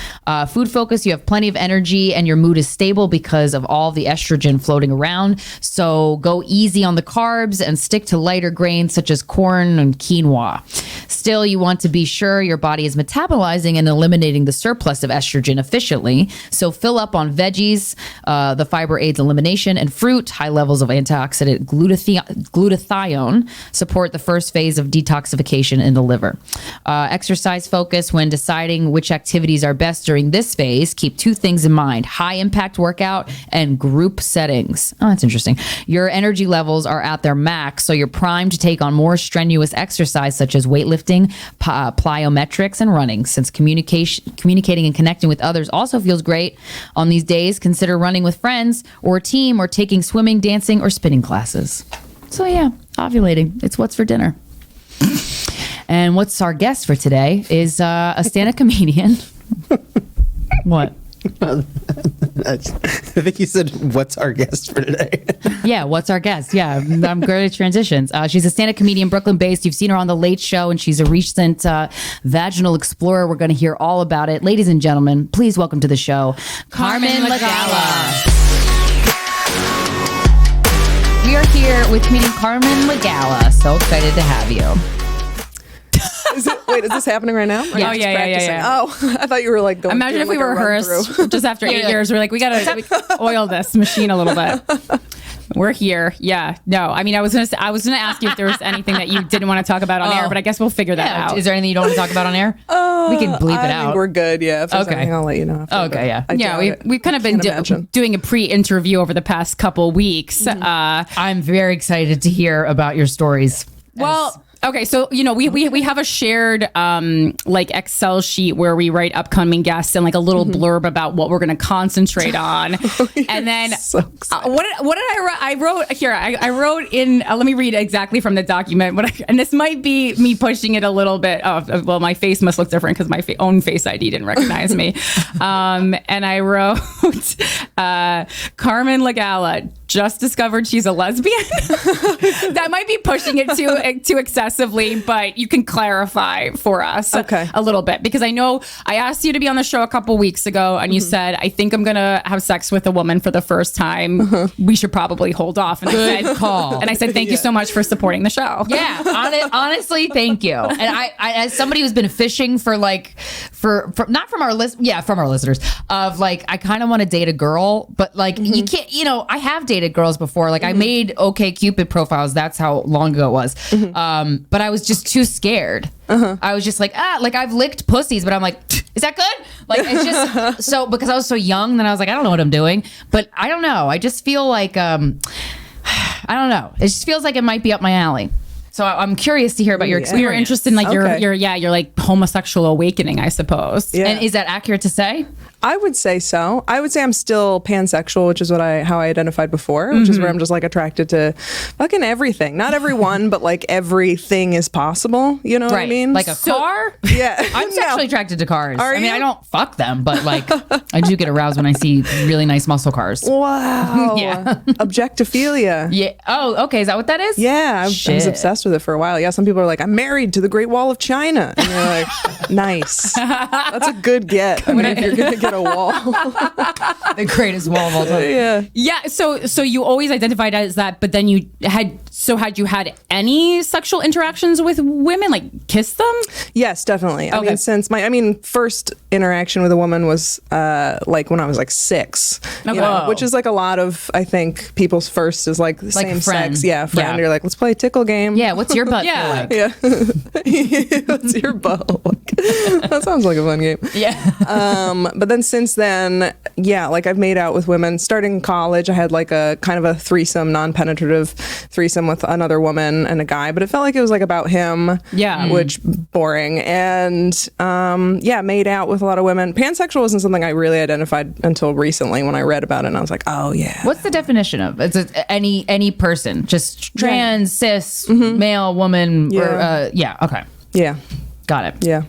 Food focus, you have plenty of energy and your mood is stable because of all the estrogen floating around. So go easy on the carbs and stick to lighter grains such as corn and quinoa. Still, you want to be sure your body is metabolizing and eliminating the surplus of estrogen efficiently. So fill up on veggies. The fiber aids elimination, and fruit. High levels of antioxidant glutathione support the first phase of detoxification in the liver. Exercise focus, when deciding which activities are best during this phase, keep two things in mind: high impact workout and group settings. Oh, that's interesting. Your energy levels are at their max, so you're primed to take on more strenuous exercise such as weightlifting, plyometrics, and running. Since communicating and connecting with others also feels great on these days, consider running with friends or a team, or taking swimming, dancing, or spinning classes. So yeah, ovulating. It's what's for dinner. And what's our guest for today is a stand-up comedian. What? I think you said, what's our guest for today? Yeah, what's our guest? Yeah, I'm good at transitions. She's a stand-up comedian, Brooklyn-based. You've seen her on The Late Show, and she's a recent vaginal explorer. We're going to hear all about it. Ladies and gentlemen, please welcome to the show, Carmen Lagala. We are here with comedian Carmen Lagala. So excited to have you. Wait, is this happening right now? Yeah. Oh, yeah. Oh, I thought you were like going. Imagine if we like rehearsed just after 8 years. We're like, we gotta oil this machine a little bit. We're here. Yeah. No, I mean, I was gonna ask you if there was anything that you didn't want to talk about on air, but I guess we'll figure that out. Is there anything you don't want to talk about on air? We can bleep it out. We're good. Yeah. If there's anything, I'll let you know. Okay. Yeah. We've kind of been doing a pre-interview over the past couple weeks. Mm-hmm. I'm very excited to hear about your stories. Well. Okay, so we have a shared like Excel sheet where we write upcoming guests and like a little blurb about what we're going to concentrate on, and then so what did I write? I wrote here. I wrote in. Let me read exactly from the document. And this might be me pushing it a little bit. Well, my face must look different because my own Face ID didn't recognize me. And I wrote Carmen Lagala, just discovered she's a lesbian. That might be pushing it too excessively, but you can clarify for us a little bit, because I know I asked you to be on the show a couple weeks ago and you said, I think I'm going to have sex with a woman for the first time. We should probably hold off. And Good call. And I said, thank you so much for supporting the show. Yeah, honestly, thank you. And I as somebody who's been fishing for not from our list, from our listeners, of like, I kind of want to date a girl, but like you can't, I have dated girls before. Like I made OkCupid profiles. That's how long ago it was. But I was just too scared. I was just like, I've licked pussies, but I'm like, is that good? Like, it's just so, because I was so young, then I was like, I don't know what I'm doing. But I don't know. I just feel like, I don't know. It just feels like it might be up my alley. So I'm curious to hear about your experience. You're interested in like your like homosexual awakening, I suppose. Yeah. And is that accurate to say? I would say so. I would say I'm still pansexual, which is how I identified before, which is where I'm just like attracted to fucking everything. Not everyone, but like everything is possible. You know what I mean? Like a car? Yeah. I'm sexually attracted to cars. Are you? I don't fuck them, but like I do get aroused when I see really nice muscle cars. Wow. Yeah. Objectophilia. Yeah. Oh, okay. Is that what that is? Yeah. I was obsessed with it for a while. Yeah. Some people are like, I'm married to the Great Wall of China. And you're like, nice. That's a good get. I mean, if you're going to get a wall. The greatest wall of all time. Yeah. Yeah. So you always identified as that, but then had you had any sexual interactions with women, like kissed them? Yes, definitely. I mean, since first interaction with a woman was like when I was like 6, which is like a lot of, I think, people's first is like same friend. sex. Yeah, friend. Yeah. You're like, let's play a tickle game. Yeah, what's your butt feel like? Yeah. What's your butt like? That sounds like a fun game. Yeah. But then since then, like I've made out with women. Starting college, I had like a kind of a threesome, non-penetrative threesome with another woman and a guy, but it felt like it was like about him. Yeah. Which boring. And made out with a lot of women. Pansexual wasn't something I really identified until recently when I read about it, and I was like, oh yeah. What's the definition of it's any person, just trans, cis, male, woman? Yeah. Or, okay. Yeah. Got it. Yeah.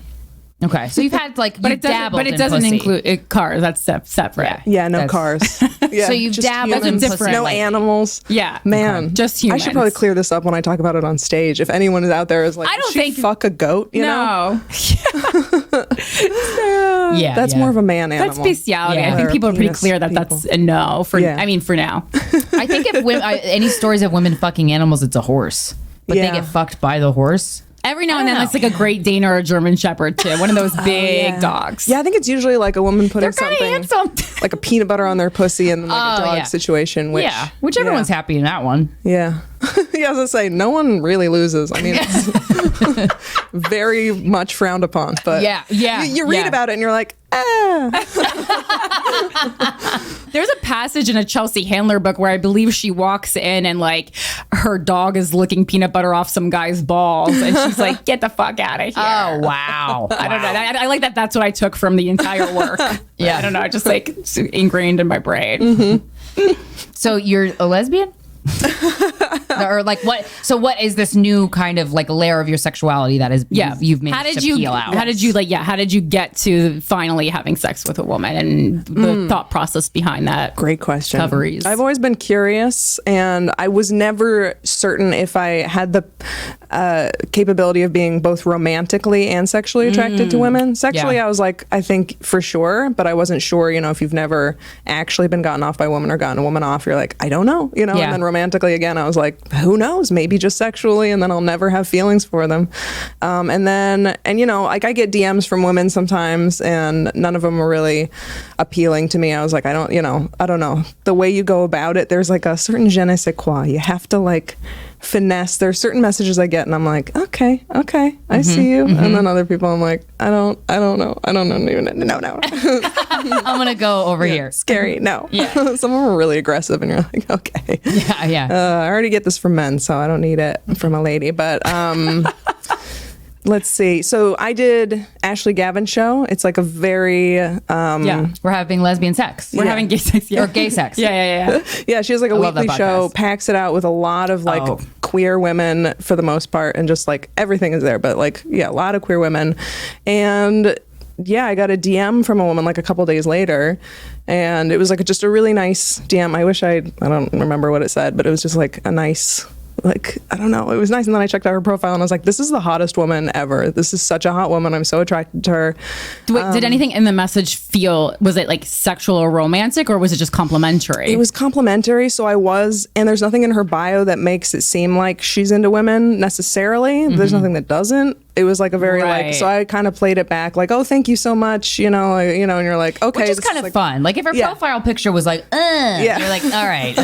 Okay, so you've had like, but it doesn't include cars. That's separate. Yeah, no cars. Yeah, so you've dabbled in different, no animals. Yeah, man, just humans. I should probably clear this up when I talk about it on stage. If anyone is out there is like, I don't think fuck a goat. You know? Yeah, that's more of a man animal. That's bestiality. Yeah. I think people are pretty clear that that's a no for. I mean, for now. I think if women, any stories of women fucking animals, it's a horse, but they get fucked by the horse. Every now and then, it's like a Great Dane or a German Shepherd too. One of those big dogs. Yeah, I think it's usually like a woman putting something handsome. like a peanut butter on their pussy and like a dog situation. Which everyone's happy in that one. Yeah. Yeah, I was gonna say, no one really loses. I mean, it's very much frowned upon. But you read about it and you're like, There's a passage in a Chelsea Handler book where I believe she walks in and like her dog is licking peanut butter off some guy's balls, and she's like, "Get the fuck out of here!" Oh wow! I don't know. I like that. That's what I took from the entire work. I don't know. Just like it's ingrained in my brain. So you're a lesbian? Or like what? So what is this new kind of like layer of your sexuality that is you've managed to peel out? How did you get to finally having sex with a woman and the thought process behind that? Great question. Discoveries. I've always been curious, and I was never certain if I had the capability of being both romantically and sexually attracted to women. Sexually, I was like, I think for sure, but I wasn't sure. If you've never actually been gotten off by a woman or gotten a woman off, you're like, I don't know. And then romantically again, I was like, who knows? Maybe just sexually, and then I'll never have feelings for them. Like I get DMs from women sometimes, and none of them are really appealing to me. I was like, I don't know. The way you go about it, there's like a certain je ne sais quoi. You have to like finesse. There's certain messages I get, and I'm like, okay, I see you. And then other people, I'm like, I don't know. No. I'm gonna go over here. Scary. No. Yeah. Some of them are really aggressive, and you're like, okay. Yeah. I already get this from men, so I don't need it from a lady. But let's see. So I did Ashley Gavin's show. It's like a very we're having lesbian sex. We're having gay sex. Or gay sex. Yeah. Yeah, she has like a weekly show, packs it out with a lot of like queer women for the most part, and just like everything is there, but like a lot of queer women. And yeah, I got a DM from a woman like a couple days later, and it was like just a really nice DM. I don't remember what it said, but it was just like a nice, like, I don't know, it was nice. And then I checked out her profile and I was like, this is the hottest woman ever. This is such a hot woman. I'm so attracted to her. Wait, did anything in the message was it like sexual or romantic, or was it just complimentary? It was complimentary. So and there's nothing in her bio that makes it seem like she's into women necessarily. There's nothing that doesn't. It was like a very like, so I kind of played it back like, oh, thank you so much, and you're like, okay. Which is kind of like, fun. Like if her profile picture was like, you're like, all right.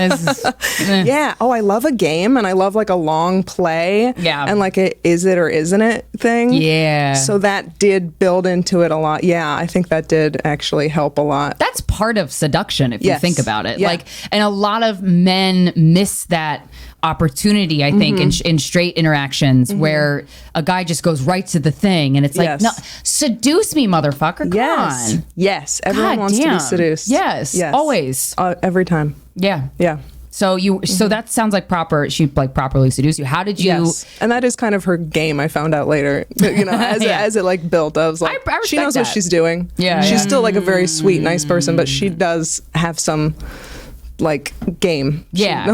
Yeah. Oh, I love a game, and I love like a long play. Yeah. And like is it or isn't it thing. Yeah. So that did build into it a lot. Yeah, I think that did actually help a lot. That's part of seduction if you think about it. Yeah. Like, and a lot of men miss that opportunity, I think, in straight interactions where a guy just goes right to the thing, and it's like, no, seduce me, motherfucker. Come on. Yes. Everyone wants to be seduced. Yes. Always. Every time. Yeah. Yeah. So so that sounds like she like properly seduced you. How did you? Yes. And that is kind of her game. I found out later, as it like built. I was like, I she knows what she's doing. Yeah. She's still like a very sweet, nice person, but she does have some like game. Yeah.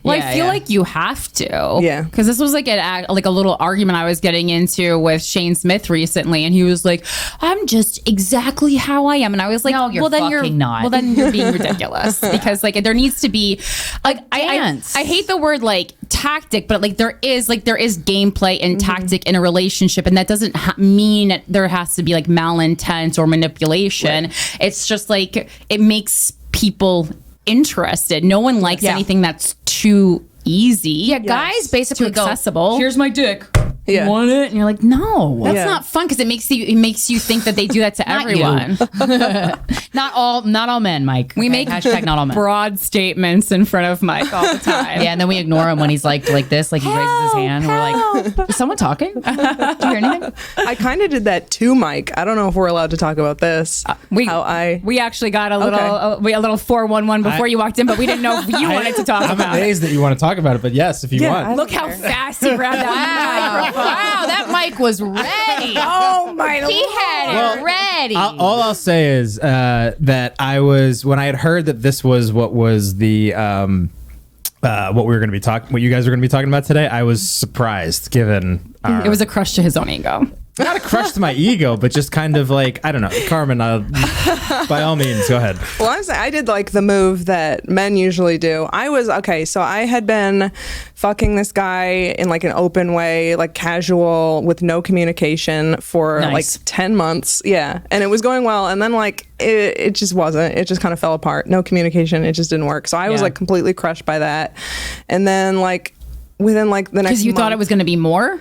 Well, I feel like you have to. Yeah. Because this was like a little argument I was getting into with Shane Smith recently, and he was like, I'm just exactly how I am. And I was like, no, you're fucking not. Well, then you're being ridiculous. Because like there needs to be like I hate the word like tactic, but like there is gameplay and tactic in a relationship, and that doesn't mean there has to be like malintent or manipulation. Right. It's just like it makes people interested. No one likes anything that's too easy. Yeah, guys basically too accessible. Here's my dick. Yeah. You want it? And you're like, no. That's not fun, because it makes you think that they do that to everyone. Not all men, Mike. We make hashtag not all men. Broad statements in front of Mike all the time. Yeah, and then we ignore him when he's like this, like he raises his hand. And we're like, is someone talking? Do you hear anything? I kind of did that too, Mike. I don't know if we're allowed to talk about this. We actually got a little 411 before you walked in, but we didn't know if you wanted to talk about it. I'm amazed that you want to talk about it, but yes, if you want. Look how fast he grabbed that microphone. Wow, that mic was ready. Oh my Lord. He had it ready. All I'll say is that when I had heard that this was what was the what you guys were going to be talking about today, I was surprised, given it was a crush to his own ego. Not a crush to my ego, but just kind of like, I don't know. Carmen, by all means, go ahead. Well, I did like the move that men usually do. So I had been fucking this guy in like an open way, like casual, with no communication for like 10 months. Yeah. And it was going well. And then like, it just wasn't. It just kind of fell apart. No communication. It just didn't work. So I was like completely crushed by that. And then like, within like the next Because you thought it was going to be more?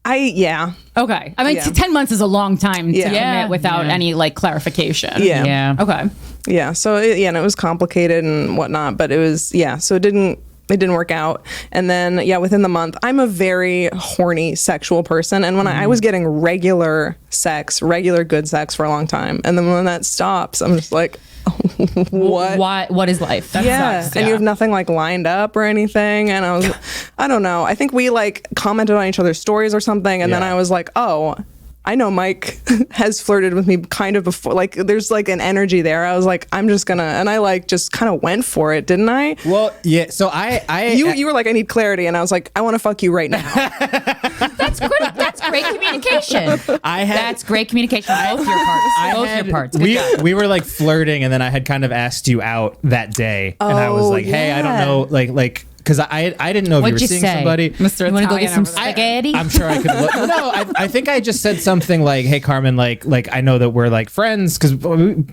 Okay. I mean, 10 months is a long time to commit without any like clarification. Yeah. Okay. Yeah. So and it was complicated and whatnot, but it was so it didn't work out. And then within the month, I'm a very horny sexual person, and when I was getting regular good sex for a long time, and then when that stops, I'm just like, what is life? That sucks. And you have nothing like lined up or anything. And I don't know. I think we like commented on each other's stories or something. And then I was like, oh, I know Mike has flirted with me kind of before. Like there's like an energy there. I was like, I'm just gonna, and I like just kind of went for it, didn't I? Well, yeah. So you were like, I need clarity, and I was like, I want to fuck you right now. That's good. That's great communication. That's great communication. Both your parts. We were like flirting, and then I had kind of asked you out that day, and I was like, hey, I don't know, like. Because I didn't know if you were seeing somebody. Mr. You want to go get some spaghetti? I'm sure I could look. No, I think I just said something like, hey, Carmen, like I know that we're like friends, because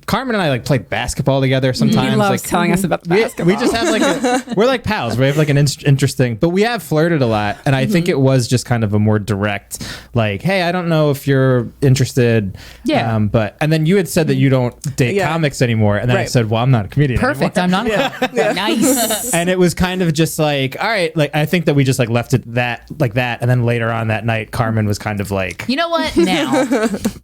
Carmen and I like played basketball together sometimes. He loves telling us about the basketball. We just have like we're like pals. We have like an interesting, but we have flirted a lot. And I think it was just kind of a more direct, like, hey, I don't know if you're interested. Yeah. And then you had said that you don't date comics anymore. And then I said, well, I'm not a comedian Perfect. anymore. I'm not. Nice. And it was kind of just like, all right, like I think that we just like left it that, and then later on that night, Carmen was kind of like, you know what? Now,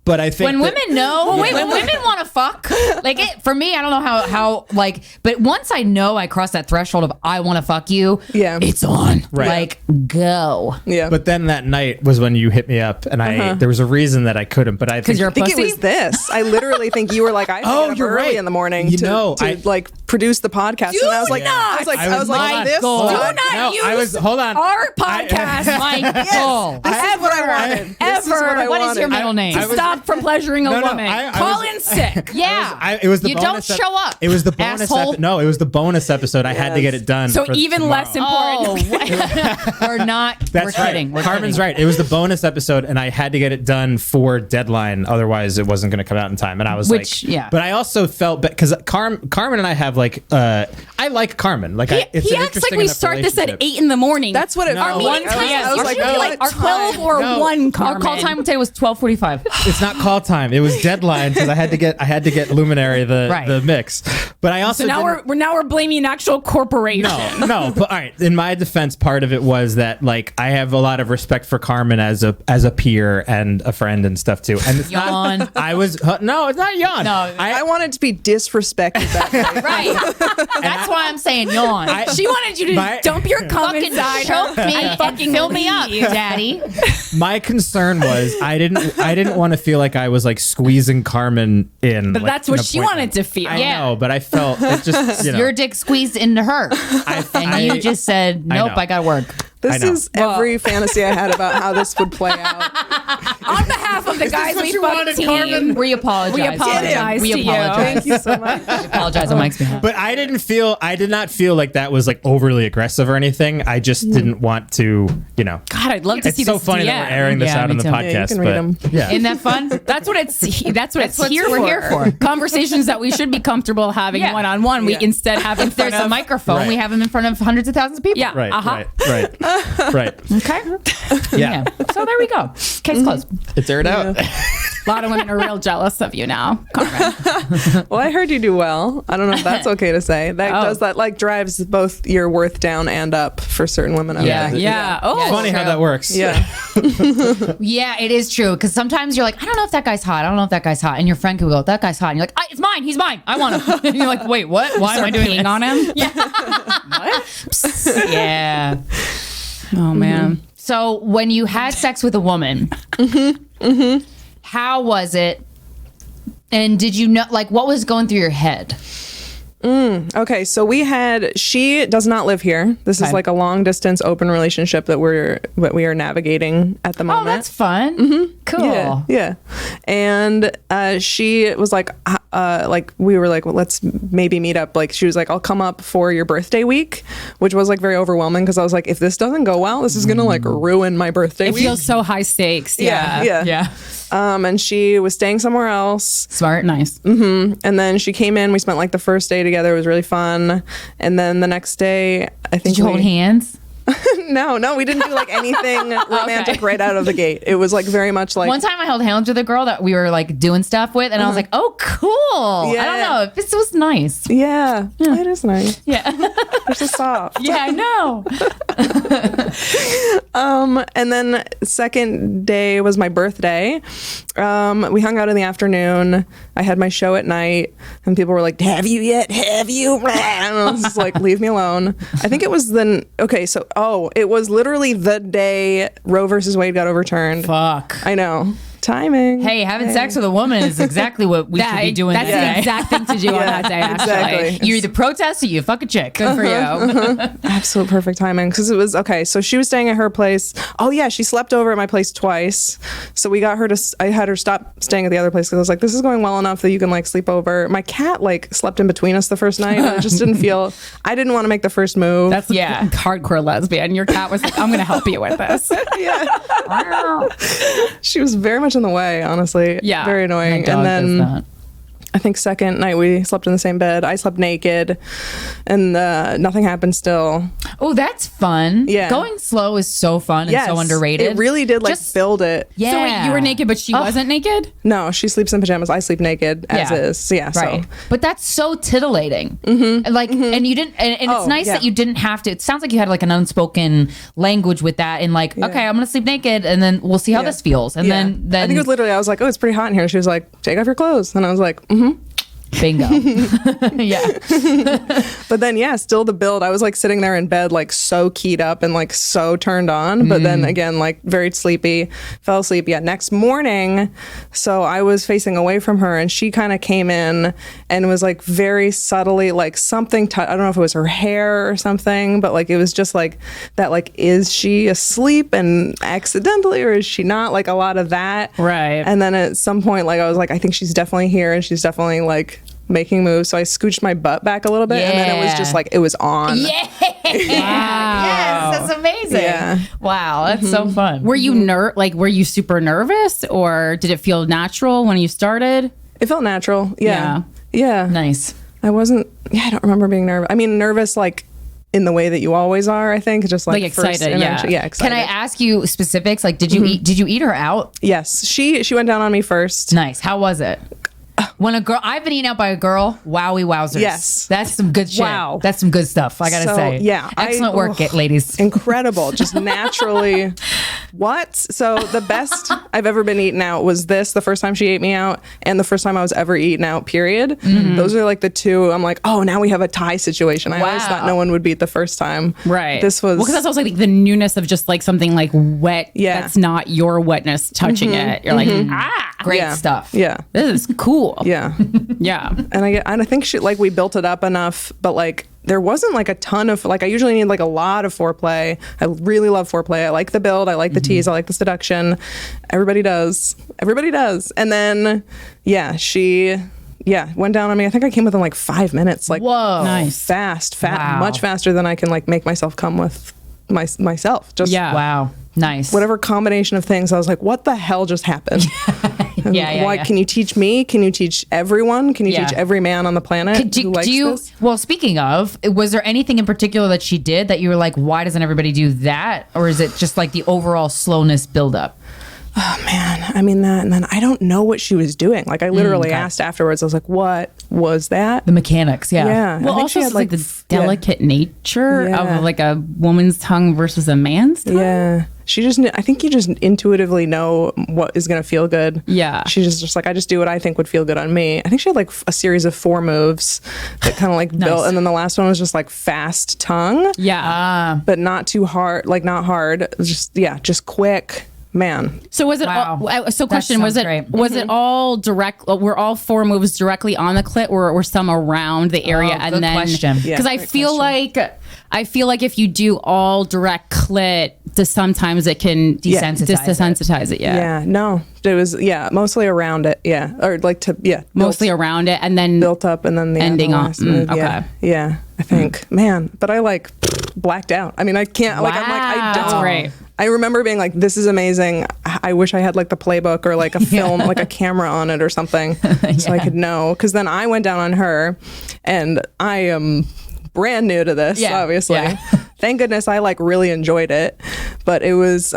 but I think when women know, when women want to fuck, Like for me, I don't know how like, but once I know I cross that threshold of I want to fuck you, it's on. Right. Like go. Yeah. But then that night was when you hit me up, and there was a reason that I couldn't. But I think you're a I think pussy? it was this. I literally think you were like, I have to get up you're early right. in the morning You to know, like produce the podcast. And I was like, I was like, this. goal. Do No, not use hold on. our podcast, Mike. Goal. This is what I wanted. This is what I What is wanted. your middle name? To stop from pleasuring a No, woman. I Call was- in sick. Yeah. It was the you bonus don't show up. It was the bonus. asshole. No, it was the bonus episode. I had to get it done. So for even tomorrow. less important. We're not. That's we're right. kidding. We're Carmen's kidding. right. It was the bonus episode, and I had to get it done for deadline. Otherwise, it wasn't going to come out in time. And I was Yeah. But I also felt because Carmen and I have like, I like Carmen. Like, it's He an acts like interesting we enough start this at relationship. 8 in the morning. That's what it No. Our One meeting time, time. I was Our like, should be no, like it's 12 or No. 1, Our Carmen. call time today was 12:45. It's not call time. It was deadline because I had to get Luminary the mix. But I also So now didn't- we're blaming an actual corporation. No, but all right. In my defense, part of it was that like I have a lot of respect for Carmen as a peer and a friend and stuff too. And it's Yawn. not. I was no, it's not yawn. No, I wanted to be disrespected that night. Right. That's why I'm saying yawn. She wanted you to dump your cum fucking inside choke her me and and fucking fill me up, leave. daddy. My concern was I didn't want to feel like I was like squeezing Carmen in. But like, that's what an she appointment. wanted to feel. I Yeah. know, but I felt it just Your dick squeezed into her, and you just said, "Nope, know. I gotta work." This I know. is every fantasy I had about how this would play out. On behalf of the Guys what We you wanted, Fcked team, Carmen? We apologize. We apologize We to you. apologize. Thank you so much. We apologize on Mike's behalf. But I did not feel like that was like overly aggressive or anything. I just didn't want to, God, I'd love to It's see so this funny DM. that we're airing this Yeah, out me on the too. podcast. Yeah, you can read 'em. but yeah. Isn't that fun? That's what it's what here we're for. here for. Conversations that we should be comfortable having Yeah. one-on-one. We Yeah. instead have in If there's front a of microphone, Right. we have them in front of hundreds of thousands of people. Yeah. Right, Uh-huh. right. Okay. Yeah. So there we go. Case closed. It's aired out. A lot of women are real jealous of you now, Carmen. Well, I heard you do well. I don't know if that's okay to say. That like drives both your worth down and up for certain women. out Yeah. there. Yeah. Oh, Funny how that works. Yeah. Yeah, it is true. Because sometimes you're like, I don't know if that guy's hot. I don't know if that guy's hot. And your friend could go, that guy's hot. And you're like, it's mine. He's mine. I want him. And you're like, wait, what? Why am I doing peeing this? on him? Yeah. Oh man. So when you had sex with a woman, how was it? And did you know, like, what was going through your head? Okay, so she does not live here. This is Okay. like a long distance open relationship that we are navigating at the moment. Oh, that's fun. Cool. Yeah, yeah. And she was like we were like, well, let's maybe meet up. Like she was like, I'll come up for your birthday week, which was like very overwhelming because I was like, if this doesn't go well, this is gonna like ruin my birthday It week. feels so high stakes. yeah, Yeah. yeah. Yeah. And she was staying somewhere else. Smart. Nice. And then she came in. We spent like the first day together. It was really fun. And then the next day, I think Did you hold hands? No, we didn't do like anything romantic right out of the gate. It was like very much like One time I held hands with a girl that we were like doing stuff with, and I was like, oh, cool. Yeah. I don't know. This was nice. yeah, it is nice. Yeah. It's just soft. Yeah, I know. And then second day was my birthday. We hung out in the afternoon. I had my show at night, and people were like, "Have you yet? Have you?" And I was just like, "Leave me alone." I think it was it was literally the day Roe versus Wade got overturned. Fuck. I know. Timing. Hey, having sex with a woman is exactly what we should be doing That's that the day. exact thing to do on that day, actually. exactly. You either protest or you fuck a chick. Good for you. Absolute perfect timing because it was okay. So she was staying at her place. Oh yeah, she slept over at my place twice. So we got her I had her stop staying at the other place because I was like, this is going well enough that you can like sleep over. My cat like slept in between us the first night. And I just didn't feel. I didn't want to make the first move. That's hardcore lesbian. Your cat was like, I'm going to help you with this. She was very much in the way, honestly. Yeah. Very annoying. My dog And does then that. I think second night we slept in the same bed. I slept naked, and nothing happened still. Oh, that's fun. Yeah. Going slow is so fun and so underrated. It really did like Just- build it. Yeah. So wait, you were naked, but she wasn't naked? No, she sleeps in pajamas. I sleep naked as is. So, yeah. Right. So But that's so titillating. And like, and you didn't, and it's Oh, nice yeah. that you didn't have to. It sounds like you had like an unspoken language with that, and like, okay, I'm gonna sleep naked, and then we'll see how this feels. And yeah. then I think it was literally I was like, oh, it's pretty hot in here. She was like, take off your clothes, and I was like, mm-hmm. Bingo. Yeah. But then, yeah, still the build. I was like sitting there in bed, like so keyed up and like so turned on. But then again, like very sleepy, fell asleep. Yeah, next morning. So I was facing away from her and she kind of came in and was like very subtly, like something, I don't know if it was her hair or something, but like it was just like that, like, is she asleep and accidentally or is she not? Like a lot of that. Right. And then at some point, like I was like, I think she's definitely here and she's definitely like making moves. So I scooched my butt back a little bit and then it was just like, it was on. Yeah. Yes, that's amazing. Yeah. Wow, that's so fun. Were you were you super nervous or did it feel natural when you started? It felt natural. Yeah. Yeah. Nice. I don't remember being nervous. I mean, nervous like in the way that you always are, I think. Just like excited, first interaction. yeah. Yeah, excited. Can I ask you specifics? Like, did you eat her out? Yes. She went down on me first. Nice. How was it? When a girl, I've been eaten out by a girl. Wowie wowzers. Yes. That's some good shit. Wow. That's some good stuff. I gotta So, say. yeah, Excellent work, ladies. Incredible. Just naturally. What? So the best I've ever been eaten out was this, the first time she ate me out, and the first time I was ever eaten out, period. Those are like the two. I'm like, oh, now we have a tie situation. I always thought no one would beat the first time. Right. This was... Well, because that's also like the newness of just like something like wet. Yeah. That's not your wetness touching it. You're like, Great yeah. stuff. Yeah. this is cool. Yeah. Yeah. And I think we built it up enough, but like there wasn't like a ton of like I usually need like a lot of foreplay. I really love foreplay. I like the build. I like the tease. I like the seduction. Everybody does. And then she went down on me. I think I came within like 5 minutes. Like Whoa. Nice. Fast, much faster than I can like make myself come with myself. Just Wow. Nice. whatever combination of things. I was like, what the hell just happened? And why can you teach me? Can you teach everyone? Can you teach every man on the planet who likes this? Well, speaking of, was there anything in particular that she did that you were like, why doesn't everybody do that? Or is it just like the overall slowness buildup? Oh man, I mean that, and then I don't know what she was doing. Like I literally asked afterwards. I was like, "What was that?" The mechanics, yeah. Yeah. Well, I think also she had, it's like the delicate nature Yeah. of like a woman's tongue versus a man's tongue. Yeah. She just, I think you just intuitively know what is going to feel good. Yeah. She's just like, I just do what I think would feel good on me. I think she had like a series of 4 moves that kind of like built. And then the last one was just like fast tongue. Yeah. But not too hard, like not hard. Just quick. Man. So was it question, was sounds it great. all direct, were all 4 moves directly on the clit or were some around the area? Oh, and good then question. because Yeah, I great feel like if you do all direct clit, sometimes it can desensitize it. Yeah. No, it was, mostly around it. Yeah. Or like Mostly around it and then built up and then the ending on. last move. Okay. Yeah. I think, man, but I like blacked out. I mean, I can't, like, I'm like, I don't. That's great. I remember being like, this is amazing. I wish I had like the playbook or like a film, like a camera on it or something so I could know. Cause then I went down on her and I am brand new to this, obviously. Yeah. Thank goodness I like really enjoyed it, but it was,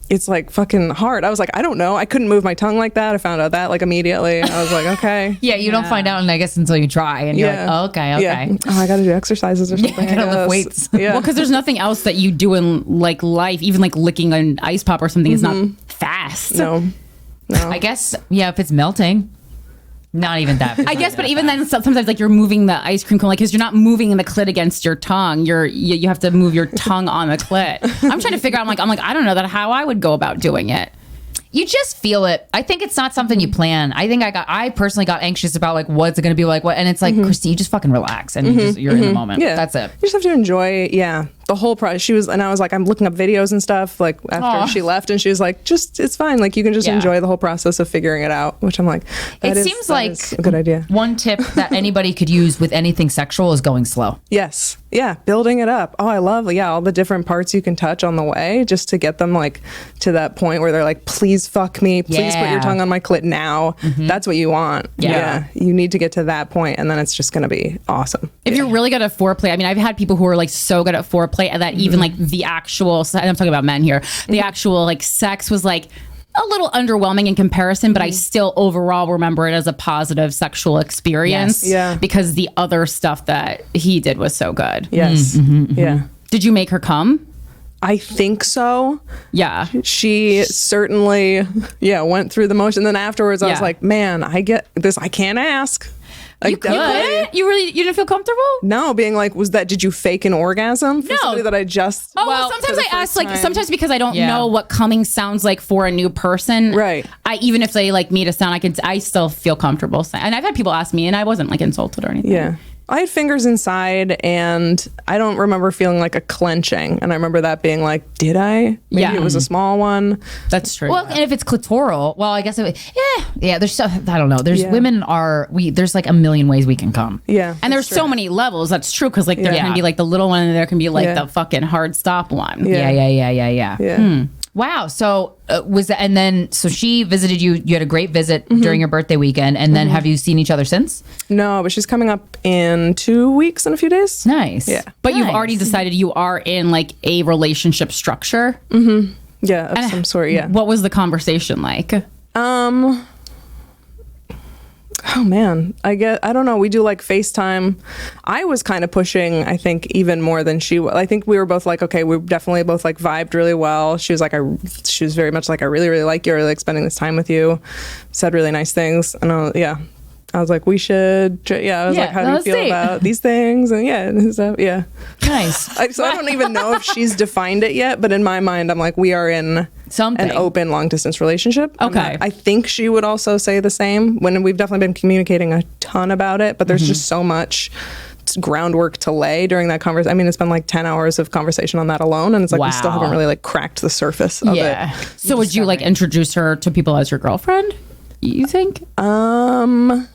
it's like fucking hard. I was like, I don't know. I couldn't move my tongue like that. I found out that like immediately. I was like, okay. Yeah, you don't find out, I guess, until you try, and you're like, oh, okay. Yeah. Oh, I got to do exercises or something. I gotta lift guess. weights. Yeah. Well, because there's nothing else that you do in like life, even like licking an ice pop or something is not fast. No. I guess, if it's melting, not even that. I guess, but even then, sometimes like you're moving the ice cream cone, like because you're not moving the clit against your tongue. You have to move your tongue on the clit. I'm trying to figure out. I'm like I don't know how I would go about doing it. You just feel it. I think it's not something you plan. I think I personally got anxious about like what's it going to be like, what, and it's like, Christy, you just fucking relax and you're in the moment. Yeah. That's it. You just have to enjoy, the whole process. And I was like, I'm looking up videos and stuff like after she left, and she was like, it's fine. Like you can just enjoy the whole process of figuring it out, which I'm like, It seems like a good idea. One tip that anybody could use with anything sexual is going slow. Yes. Yeah. Building it up. Oh, I love, all the different parts you can touch on the way just to get them like to that point where they're like, please fuck me. Please put your tongue on my clit now. That's what you want. Yeah. You need to get to that point, and then it's just going to be awesome. If you're really good at foreplay, I mean, I've had people who are like so good at foreplay that even like the actual, I'm talking about men here, the actual like sex was like a little underwhelming in comparison, but I still overall remember it as a positive sexual experience. Yes. Yeah. Because the other stuff that he did was so good. Yes. Yeah. Did you make her come? I think so. Yeah. She certainly, went through the motion. Then afterwards, I was Yeah. like, man, I get this. I can't ask. Like, You couldn't? You didn't feel comfortable? No, being like, did you fake an orgasm for No. somebody that I just? Oh, well, for sometimes the I ask, first like, time? sometimes because I don't Yeah. know what coming sounds like for a new person. Right. Even if they like me to sound, I still feel comfortable saying. And I've had people ask me, and I wasn't like insulted or anything. Yeah. I had fingers inside, and I don't remember feeling like a clenching. And I remember that being like, did I? Maybe Yeah. it was a small one. That's true. Well, and if it's clitoral, well, I guess yeah. There's so I don't know. There's Yeah. women are there's like a million ways we can come. Yeah. and there's so many levels. That's true, because like there Yeah. can be like the little one, and there can be like Yeah. the fucking hard stop one. Yeah. Yeah. Yeah. Wow. So was that, and then so she visited you. You had a great visit during your birthday weekend, and then have you seen each other since? No, but she's coming up in 2 weeks and a few days. Nice. Yeah. But you've Nice. already decided you are in like a relationship structure. Yeah, of some sort. Yeah. What was the conversation like? Oh man, I don't know. We do like FaceTime. I was kind of pushing, I think, even more than she was. I think we were both like, okay, we definitely both like vibed really well. She was like, she was very much like, I really, really like you. I really like spending this time with you. Said really nice things. And I was like, we should. Yeah, I was like, how do you let's feel see. about these things? And stuff. Yeah. Nice. So I don't even know if she's defined it yet, but in my mind, I'm like, we are in Something. an open long distance relationship. Okay. I think she would also say the same. When we've definitely been communicating a ton about it, but there's just so much groundwork to lay during that conversation. I mean, it's been like 10 hours of conversation on that alone, and it's like we still Wow. haven't really like cracked the surface of it. So would you like introduce her to people as your girlfriend? You think? Or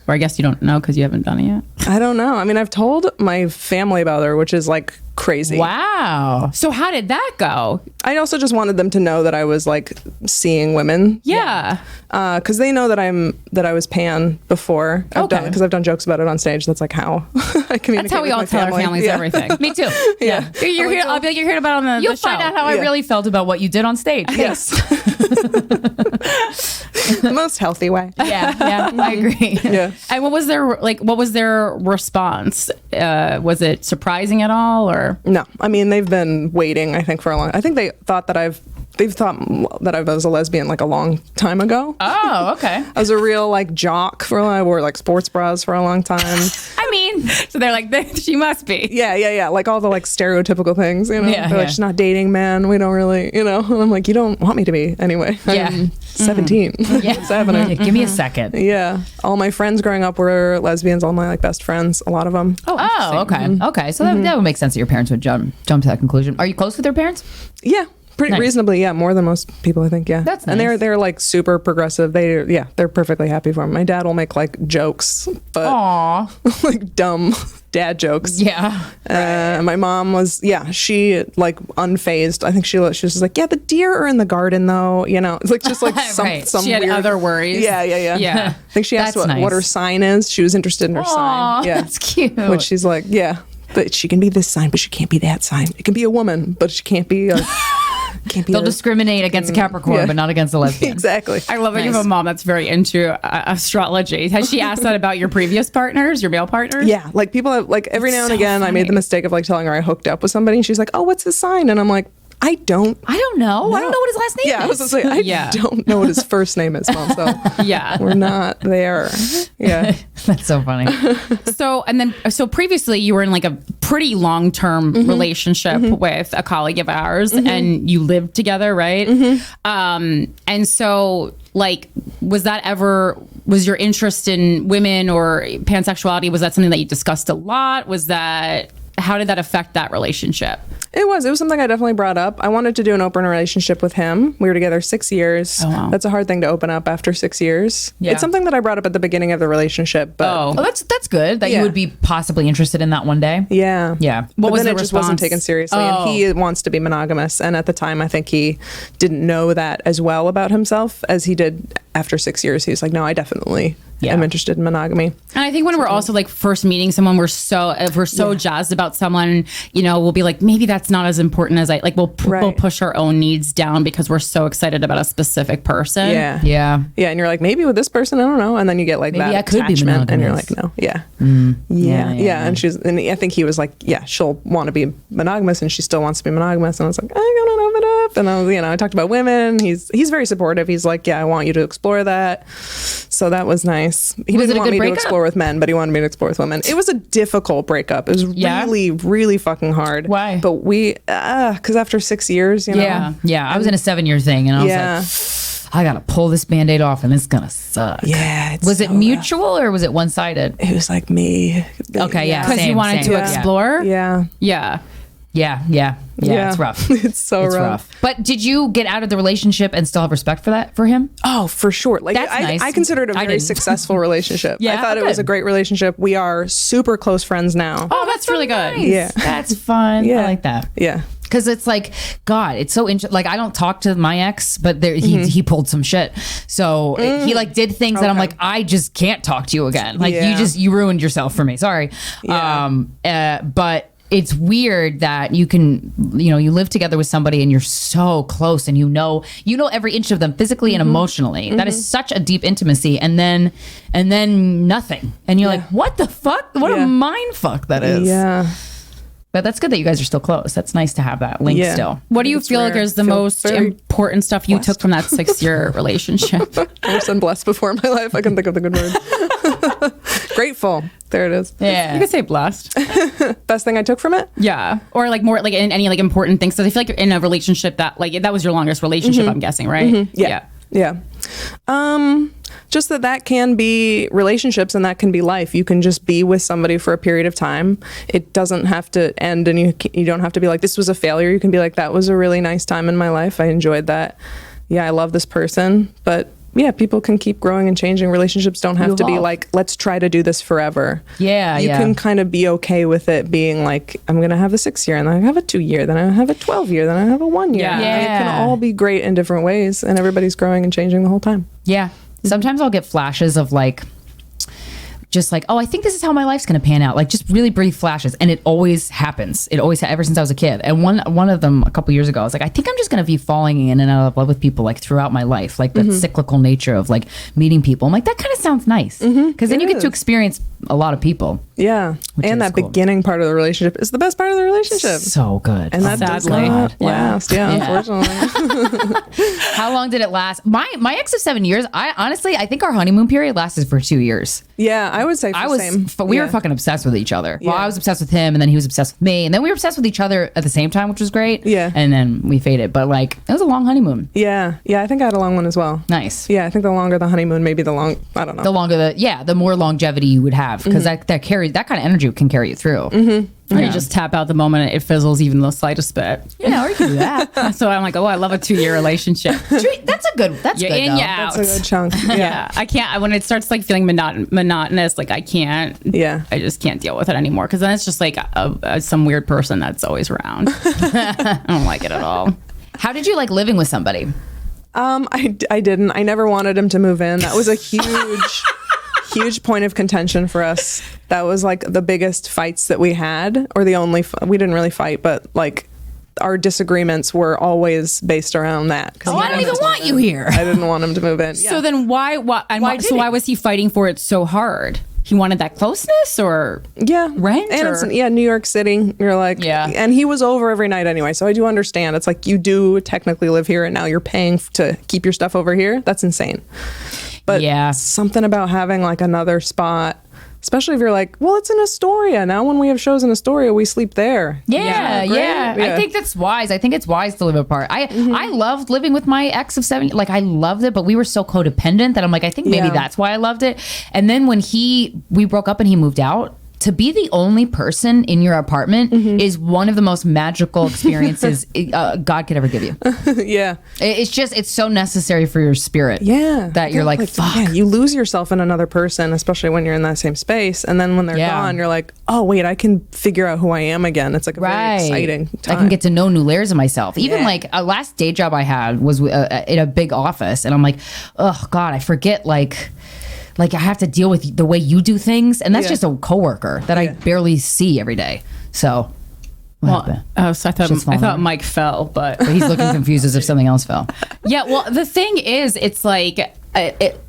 I guess you don't know because you haven't done it yet. I don't know. I mean, I've told my family about her, which is like crazy. Wow. So how did that go? I also just wanted them to know that I was like seeing women. Yeah. Because they know that I was pan before. I've done jokes about it on stage. That's like how I communicate. That's how we with all my tell our family. families Yeah. everything. Me too. Yeah. You're here. I'll be like, you're here about it on the You'll show. find out how I Yeah. really felt about what you did on stage. Yes. The most healthy way. Yeah, I agree. Yeah. And what was their response? Was it surprising at all, or? No, I mean they've been waiting. I think for a long. I think they thought that I was a lesbian like a long time ago. Oh, okay. I was a real like jock for a while. I wore like sports bras for a long time. I mean, so they're like, she must be. Yeah. Like all the like stereotypical things, you know. Yeah, They're like, yeah. she's not dating men. We don't really, you know. And I'm like, you don't want me to be anyway. Yeah. I'm 17. What's happening? Yeah, give me a second. Yeah. All my friends growing up were lesbians. All my like best friends, a lot of them. Oh, okay. Okay. So that would make sense that your parents would jump to that conclusion. Are you close with their parents? Yeah. Pretty Nice. reasonably, yeah, more than most people, I think, yeah. That's And nice. they're like super progressive. They're perfectly happy for him. My dad will make like jokes, but Aw. like dumb dad jokes. Yeah. My mom was, she like unfazed. I think she was just like, yeah, the deer are in the garden though. You know, it's like just like some Right. some She had weird other worries. Yeah. Yeah. I think she asked That's what her nice. sign is. She was interested in her Aw, sign. Yeah, that's cute. Which she's like, but she can be this sign, but she can't be that sign. It can be a woman, but she can't be. Can't be. They'll discriminate against a Capricorn, Yeah. but not against a lesbian. Exactly. I love that you have a mom that's very into astrology. Has she asked that about your previous partners, your male partners? Yeah, like people have like every now and so again I made the funny. mistake of like telling her I hooked up with somebody and she's like, oh, what's his sign? And I'm like, I don't I don't know. I don't know what his last name Yeah, I is. was just like, I Yeah. don't know what his first name is, Mom. So Yeah. we're not there. Yeah. That's so funny. So previously you were in like a pretty long-term relationship with a colleague of ours and you lived together, right? And so like, was your interest in women or pansexuality, was that something that you discussed a lot? How did that affect that relationship? It was something I definitely brought up. I wanted to do an open relationship with him. We were together 6 years. Oh, wow. That's a hard thing to open up after 6 years. Yeah. It's something that I brought up at the beginning of the relationship, but Oh. Oh, that's good that you Yeah. would be possibly interested in that one day. yeah. Yeah. What But was then the it just wasn't response? taken seriously, Oh. and he wants to be monogamous. And at the time, I think he didn't know that as well about himself as he did after 6 years. He was like, "No, I definitely am interested in monogamy." And I think when we're also like first meeting someone, we're so jazzed about someone, we'll be like, maybe that's not as important as we'll Right. push our own needs down because we're so excited about a specific person. Yeah, Yeah. yeah. And you're like, maybe with this person, I don't know. And then you get like Maybe that I could be attachment, and you're monogamous. like, no, yeah, Yeah, yeah. And I think he was like, yeah, she'll want to be monogamous, and she still wants to be monogamous. And I was like, I don't know if stuff. And I talked about women. He's very supportive. He's like, yeah, I want you to explore that. So that was nice. He didn't want me to explore with men, but he wanted me to explore with women. It was a difficult breakup. It was really, really fucking hard. Why? But because after 6 years, Yeah. I was in a 7-year thing, and I was like, I gotta pull this Band-Aid off, and it's gonna suck. Yeah. Was it mutual or was it one-sided? It was like me. Okay, yeah. Because you wanted to explore? Yeah. Yeah. It's rough. It's so rough. But did you get out of the relationship and still have respect for him? Oh, for sure. Like That's nice. I considered it a very successful relationship. Yeah, I thought it was a great relationship. We are super close friends now. Oh, that's really good. Nice. Yeah. That's fun. Yeah. I like that. Yeah. Because it's like, God, it's so interesting. Like, I don't talk to my ex, but he pulled some shit. So he like did things that I'm like, I just can't talk to you again. Like you ruined yourself for me. Sorry. Yeah. But it's weird that you can, you live together with somebody and you're so close and you know every inch of them physically and emotionally. That is such a deep intimacy. And then nothing. And you're like, what the fuck? What a mind fuck that is. Yeah. But that's good that you guys are still close. That's nice to have that link still. What do you feel like is the most important stuff you took from that 6-year relationship? I was blessed before in my life. I can think of the good word. Grateful. There it is. Yeah. You could say blessed. Best thing I took from it? Yeah. Or like more like in any like important things. So I feel like you're in a relationship that like that was your longest relationship, I'm guessing, right? Yeah. Just that can be relationships and that can be life. You can just be with somebody for a period of time. It doesn't have to end, and you don't have to be like, this was a failure. You can be like, that was a really nice time in my life. I enjoyed that. Yeah, I love this person. But yeah, people can keep growing and changing. Relationships don't have to be like, let's try to do this forever. Yeah, you can kind of be okay with it being like, I'm going to have a 6-year, and then I have a 2-year, then I have a 12-year, then I have a 1-year. Yeah. It can all be great in different ways, and everybody's growing and changing the whole time. Yeah. Sometimes I'll get flashes of like, just like, oh, I think this is how my life's going to pan out. Like just really brief flashes. And it always happens. It always, ever since I was a kid. And one of them a couple years ago, I was like, I think I'm just going to be falling in and out of love with people like throughout my life. Like that cyclical nature of like meeting people. I'm like, that kind of sounds nice. Because then you get to experience a lot of people. Yeah. And that beginning part of the relationship is the best part of the relationship. So good. And that does not last. Yeah, unfortunately. How long did it last? My ex of 7 years, I think our honeymoon period lasted for 2 years. Yeah, I would say same. We were fucking obsessed with each other. Well, I was obsessed with him, and then he was obsessed with me, and then we were obsessed with each other at the same time, which was great. Yeah. And then we faded, but like it was a long honeymoon. Yeah. I think I had a long one as well. Nice. Yeah, I think the longer the honeymoon, maybe I don't know. The longer the more longevity you would have, because that kind of energy can carry you through. Or you just tap out the moment it fizzles even the slightest bit. Yeah, or you can do that. So I'm like, oh, I love a 2-year relationship. That's good. That's You're good. in, Though. yeah, out. That's a good chunk. Yeah. I can't. When it starts like feeling monotonous, like I can't. Yeah. I just can't deal with it anymore, because then it's just like some weird person that's always around. I don't like it at all. How did you like living with somebody? I didn't. I never wanted him to move in. That was a huge point of contention for us. That was like the biggest fights that we had, or the only, we didn't really fight, but like our disagreements were always based around that. Oh, I don't even want you here. I didn't want him to move in. So then why was he fighting for it so hard? He wanted that closeness, or rent? And it's New York City. You're like, and he was over every night anyway. So I do understand. It's like, you do technically live here, and now you're paying to keep your stuff over here. That's insane. But something about having like another spot, especially if you're like, well, it's in Astoria. Now when we have shows in Astoria, we sleep there. Yeah. I think that's wise. I think it's wise to live apart. I loved living with my ex of 7. Like I loved it, but we were so codependent that I'm like, I think maybe that's why I loved it. And then when we broke up and he moved out, to be the only person in your apartment is one of the most magical experiences God could ever give you. Yeah. It's so necessary for your spirit. Yeah. That you're like, fuck. Yeah, you lose yourself in another person, especially when you're in that same space. And then when they're gone, you're like, oh, wait, I can figure out who I am again. It's like a very exciting time. I can get to know new layers of myself. Even like a last day job I had was in a big office. And I'm like, oh, God, I forget like I have to deal with the way you do things, and that's just a coworker that I barely see every day. So, so I thought Mike fell, but he's looking confused as if something else fell. Yeah, well, the thing is, it's like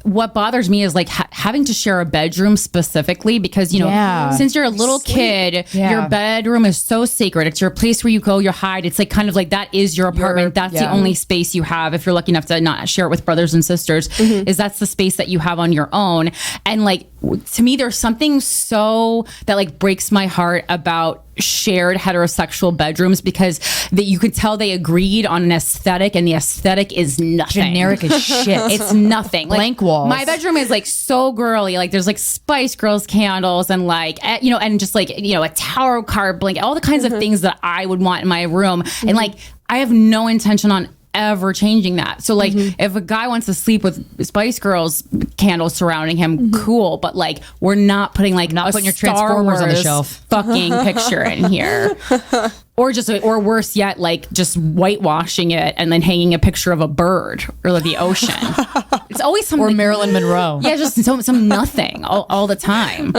what bothers me is like having to share a bedroom specifically because, you know, since you're a little kid, your bedroom is so sacred. It's your place where you go, you hide. It's like kind of like that is your apartment. That's the only space you have if you're lucky enough to not share it with brothers and sisters, is that's the space that you have on your own. And like, to me, there's something so that like breaks my heart about shared heterosexual bedrooms because that you could tell they agreed on an aesthetic and the aesthetic is nothing. Generic as shit. It's nothing. Blank walls. My bedroom is like so girly. Like there's like Spice Girls candles and like, you know, and just like, you know, a tarot card blanket, all the kinds of things that I would want in my room. And like, I have no intention on ever changing that. So like if a guy wants to sleep with Spice Girls candles surrounding him, cool, but like we're not putting like not a putting your Star Transformers on the Wars shelf fucking picture in here. Or worse yet, like just whitewashing it and then hanging a picture of a bird or like the ocean. It's always something. or Marilyn Monroe. Yeah, just some nothing all the time.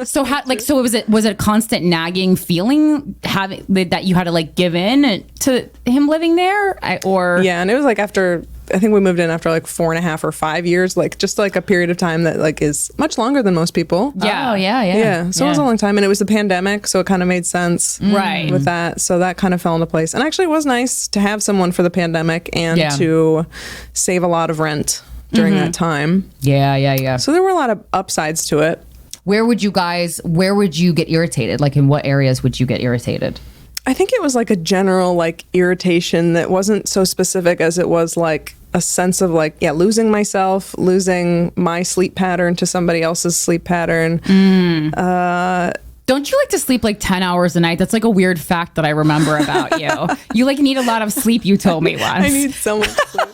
So how was it a constant nagging feeling having that you had to like give in to him living there, yeah, and it was like after. I think we moved in after like 4.5 or 5 years, like just like a period of time that like is much longer than most people. Yeah. Oh, yeah. Yeah. So it was a long time, and it was the pandemic, so it kind of made sense, right, with that. So that kind of fell into place. And actually, it was nice to have someone for the pandemic and to save a lot of rent during that time. Yeah. So there were a lot of upsides to it. Where would you get irritated? Like in what areas would you get irritated? I think it was like a general like irritation that wasn't so specific as it was like a sense of like, losing myself, losing my sleep pattern to somebody else's sleep pattern. Don't you like to sleep like 10 hours a night? That's like a weird fact that I remember about you. You like need a lot of sleep, you told me once. I need so much sleep.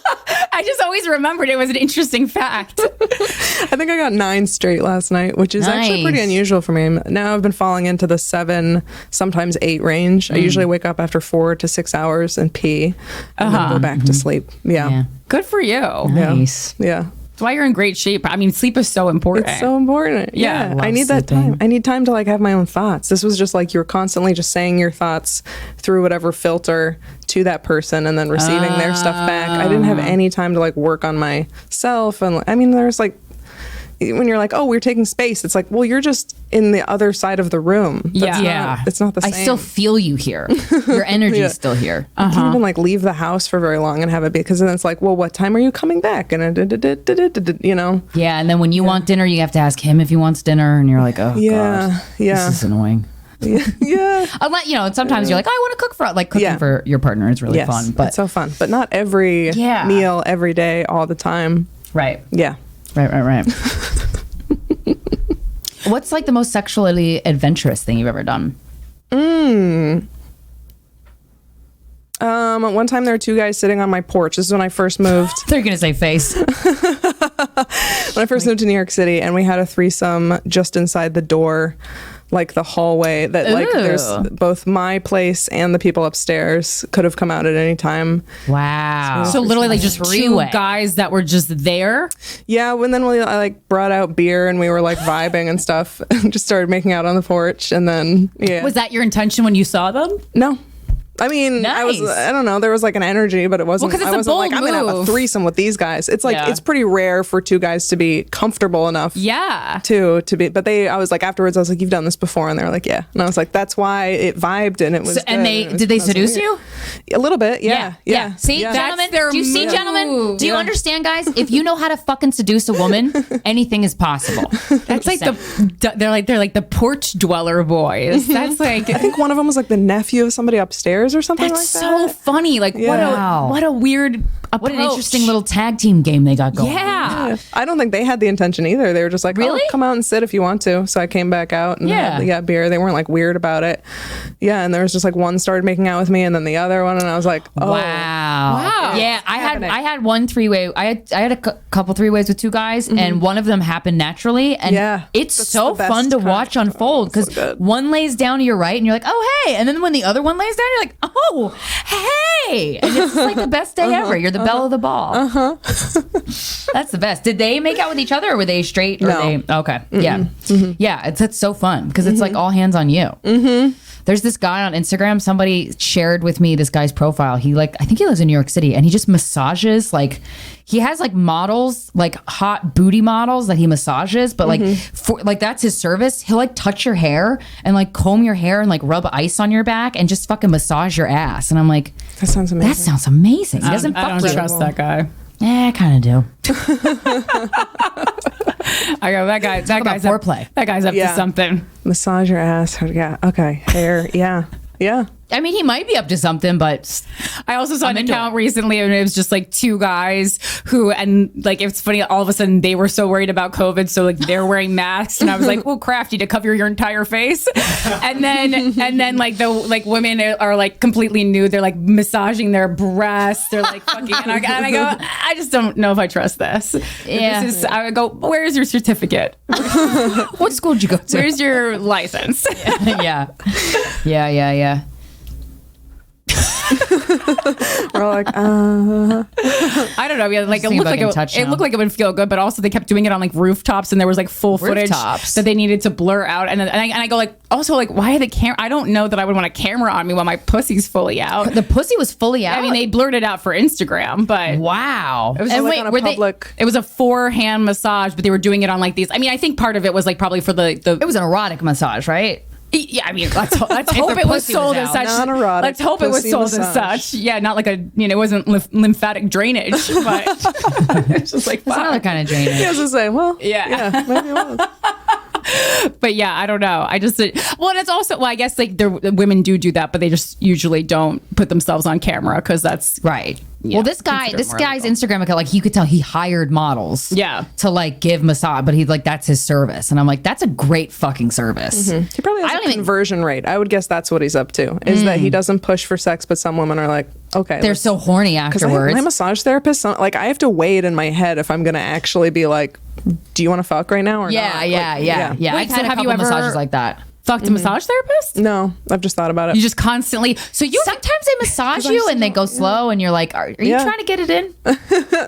I just always remembered it was an interesting fact. I think I got 9 straight last night, which is actually pretty unusual for me. Now I've been falling into the 7, sometimes 8 range. I usually wake up after 4 to 6 hours and pee and then go back to sleep. Yeah. Good for you. Nice. Yeah. That's why you're in great shape. I mean, sleep is so important. It's so important. Yeah. I need that time. I need time to like have my own thoughts. This was just like you're constantly just saying your thoughts through whatever filter to that person and then receiving their stuff back. I didn't have any time to like work on myself. And I mean, there's like, when you're like, oh, we're taking space, it's like, well, you're just in the other side of the room. It's not the same. I still feel you here. Your energy is still here. I can't even like leave the house for very long and have it be, because then it's like, well, what time are you coming back? And you know. Yeah, and then when you want dinner, you have to ask him if he wants dinner, and you're like, oh god, this is annoying. Yeah. Unless, you know, sometimes you're like, oh, I want to cook cooking for your partner is really fun. But it's so fun, but not every meal, every day, all the time. Right. Yeah. Right. What's like the most sexually adventurous thing you've ever done? One time there were 2 guys sitting on my porch. This is when I first moved. They're gonna say face. When I first moved to New York City, and we had a threesome just inside the door, like the hallway that like there's both my place and the people upstairs could have come out at any time. Wow. So literally like just 2 guys that were just there. Yeah. And then I like brought out beer and we were like vibing and stuff and just started making out on the porch. And then, Was that your intention when you saw them? No. I mean, nice. I don't know. There was like an energy, but it wasn't, Well, 'cause it's I a wasn't bold like, I'm going to have a threesome with these guys. It's like, it's pretty rare for 2 guys to be comfortable enough. Yeah. To be, but I was like, afterwards, I was like, you've done this before. And they were like, yeah. And I was like, that's why it vibed and it was. Did they seduce you? A little bit. Yeah. See, gentlemen, do you see, gentlemen? Do you understand, guys? If you know how to fucking seduce a woman, anything is possible. That's like they're like the porch dweller boys. That's like, I think one of them was like the nephew of somebody upstairs or something like that. So funny. Like what a weird approach. What an interesting little tag team game they got going. Yeah. I don't think they had the intention either. They were just like, really? Oh, come out and sit if you want to. So I came back out and had beer. They weren't like weird about it. Yeah. And there was just like one started making out with me and then the other one. And I was like, oh. Wow. Yeah. I had one 3-way. I had a couple 3-ways with 2 guys and one of them happened naturally. And it's so fun to watch unfold because one lays down to your right and you're like, oh, hey. And then when the other one lays down, you're like, oh, hey. And it's like the best day ever. You're the belle of the ball. That's the best. Did they make out with each other or were they straight? Or no. Okay. Yeah. Yeah. It's so fun because it's like all hands on you. There's this guy on Instagram. Somebody shared with me this guy's profile. He I think he lives in New York City, and he just massages. He has models, hot booty models that he massages, but that's his service. He'll touch your hair and comb your hair and rub ice on your back and just fucking massage your ass. And I'm like, that sounds amazing. That sounds amazing. He doesn't fuck I don't trust that guy. I kind of do. I go, that guy's foreplay. That guy's up to something. Massage your ass. Yeah. Okay. Hair. Yeah. Yeah. I mean, he might be up to something, but I also saw an account recently, and it was just two guys who, and it's funny, all of a sudden they were so worried about COVID, so they're wearing masks, and I was like, well, crafty to cover your entire face, and then the women are completely nude, they're massaging their breasts, they're fucking, and I go, I just don't know if I trust this. Yeah. I would go, where's your certificate? What school did you go to? Where's your license? Yeah. We're all like, I don't know. Yeah, it looked like it would feel good, but also they kept doing it on rooftops, and there was full footage that they needed to blur out. And I go why the camera? I don't know that I would want a camera on me while my pussy's fully out. The pussy was fully out. I mean, they blurred it out for Instagram, but wow. It was on a public. It was a 4-hand massage, but they were doing it on these. I mean, I think part of it was probably for the. It was an erotic massage, right? Yeah, I mean, let's hope it was sold as such. Non-erotic Let's hope it was sold as such. Yeah, not it wasn't lymphatic drainage, but it's just it's another kind of drainage. He has to say, well, yeah, maybe it was. But yeah, I don't know. I just and it's also I guess the women do that, but they just usually don't put themselves on camera because that's right. Well, this guy's Instagram account, you could tell he hired models. Yeah. To give massage, but he's that's his service, and I'm like, that's a great fucking service. Mm-hmm. He probably has a conversion rate. I would guess that's what he's up to. Is that he doesn't push for sex, but some women are like, okay, they're so horny afterwards. My massage therapist, I have to weigh it in my head if I'm gonna actually be like, do you want to fuck right now or not? Yeah. Wait, I've had a couple massages like that. Fucked a massage therapist? No, I've just thought about it. You just constantly. So sometimes they massage you and they go slow, and you're like, are you trying to get it in?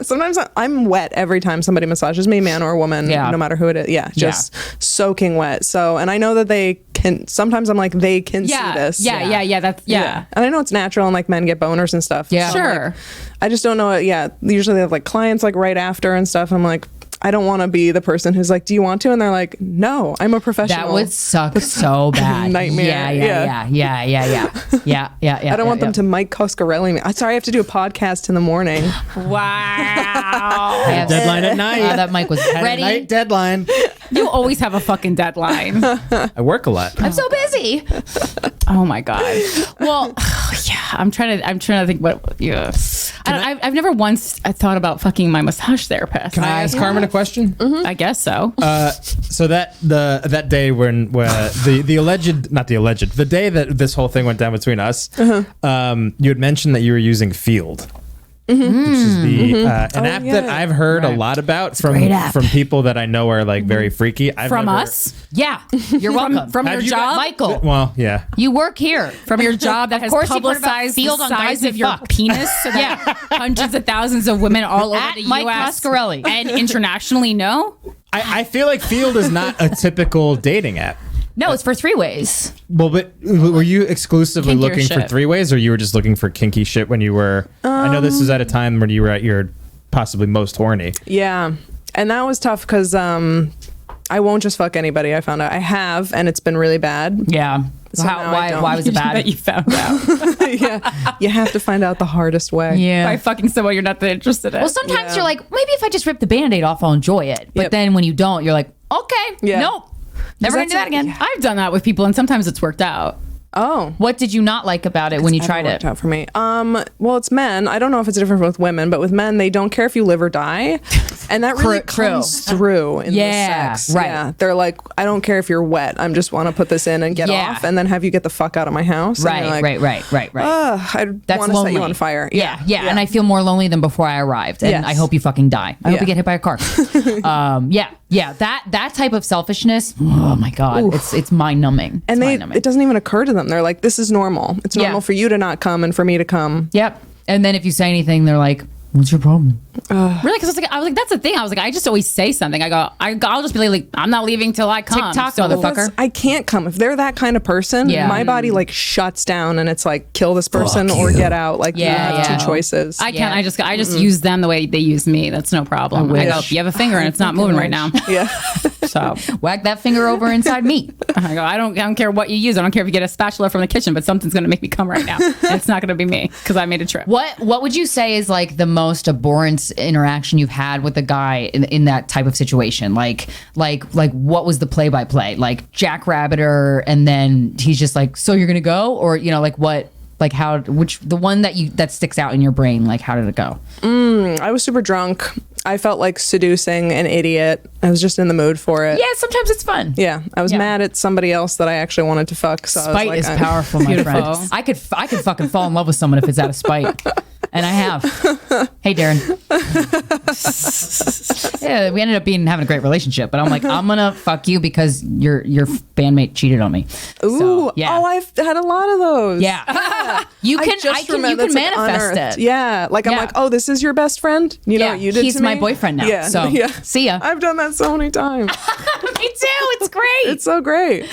Sometimes I'm wet every time somebody massages me, man or woman, no matter who it is. Yeah, just soaking wet. So, and I know that they can. Sometimes I'm like, they can see this. Yeah. That's and I know it's natural, and men get boners and stuff. Yeah, so sure. I just don't know. Yeah, usually they have clients right after and stuff. I'm like, I don't want to be the person who's like, do you want to? And they're like, no, I'm a professional. That would suck so bad. Nightmare. Yeah. I don't want them to Mike Coscarelli me. Sorry, I have to do a podcast in the morning. Wow. I have deadline at night. That Mike was ready. Night deadline. You always have a fucking deadline. I work a lot. I'm so busy. Oh my God. Well, yeah, I'm trying to think what, yeah. I've never once thought about fucking my massage therapist. Can I ask Carmen a question? Mm-hmm. I guess so. So that day when the day that this whole thing went down between us, you had mentioned that you were using Field. Which is an app that I've heard a lot about from people that I know are very freaky. Us? Yeah, you're welcome. From your job, Michael. Well, yeah. You work here. From your job that has publicized Field the on size Guys We of your Fcked. penis, so that hundreds of thousands of women all over the Mike U.S. Coscarelli. and internationally know. I feel like Field is not a typical dating app. No, it's for 3-ways. Well, but were you exclusively Kinkier looking for shit. 3-ways, or you were just looking for kinky shit when you were? I know this is at a time when you were at your possibly most horny. Yeah, and that was tough because I won't just fuck anybody. I found out I have, and it's been really bad. Yeah. So now I don't. Why was it bad? That you found out Yeah, you have to find out the hardest way. Yeah. by fucking someone you're not that interested in. Well, sometimes you're like, maybe if I just rip the Band-Aid off, I'll enjoy it. But then when you don't, you're like, okay, nope. Never gonna do that again. I've done that with people, and sometimes it's worked out. Oh. What did you not like about it when you tried it? Worked out for me. Well, it's men. I don't know if it's different with women, but with men, they don't care if you live or die, and that really comes through in the sex. Right. Yeah, they're like, I don't care if you're wet. I just want to put this in and get off, and then have you get the fuck out of my house. Right. And you're like, Right. I want to set you on fire. Yeah. And I feel more lonely than before I arrived. And I hope you fucking die. I hope you get hit by a car. That type of selfishness. Oh my God, it's mind numbing. And it doesn't even occur to them. They're like, this is normal. It's normal for you to not come and for me to come. Yep. And then if you say anything, they're like, What's your problem? Really? Because I was like, that's the thing. I was like, I just always say something. I'll just be like, I'm not leaving till I come. TikTok, so motherfucker. I can't come. If they're that kind of person, my body like shuts down and it's like, kill this person or get out. Like, you have two choices. I can't. I just use them the way they use me. That's no problem. I go, you have a finger and it's not moving right now. Yeah. So whack that finger over inside me. I go, I don't care what you use. I don't care if you get a spatula from the kitchen, but something's going to make me come right now. And it's not going to be me because I made a trip. What would you say is like the most abhorrent interaction you've had with a guy in that type of situation? Like what was the play-by-play? Like jackrabbiter, and then he's just like, so you're gonna go? Or like what? Like how? Which the one that sticks out in your brain? Like how did it go? I was super drunk. I felt like seducing an idiot. I was just in the mood for it. Yeah, sometimes it's fun. Yeah, I was mad at somebody else that I actually wanted to fuck. So Spite I was like, is powerful, my friend. I could fucking fall in love with someone if it's out of spite. And I have. Hey, Darren. Yeah, we ended up having a great relationship, but I'm like, I'm gonna fuck you because your bandmate cheated on me. Ooh, so, yeah. Oh, I've had a lot of those. Yeah, you can manifest it. Yeah, like I'm like, oh, this is your best friend. You know what you did he's to me? my boyfriend now. Yeah, so see ya. I've done that so many times. Me too. It's great. It's so great.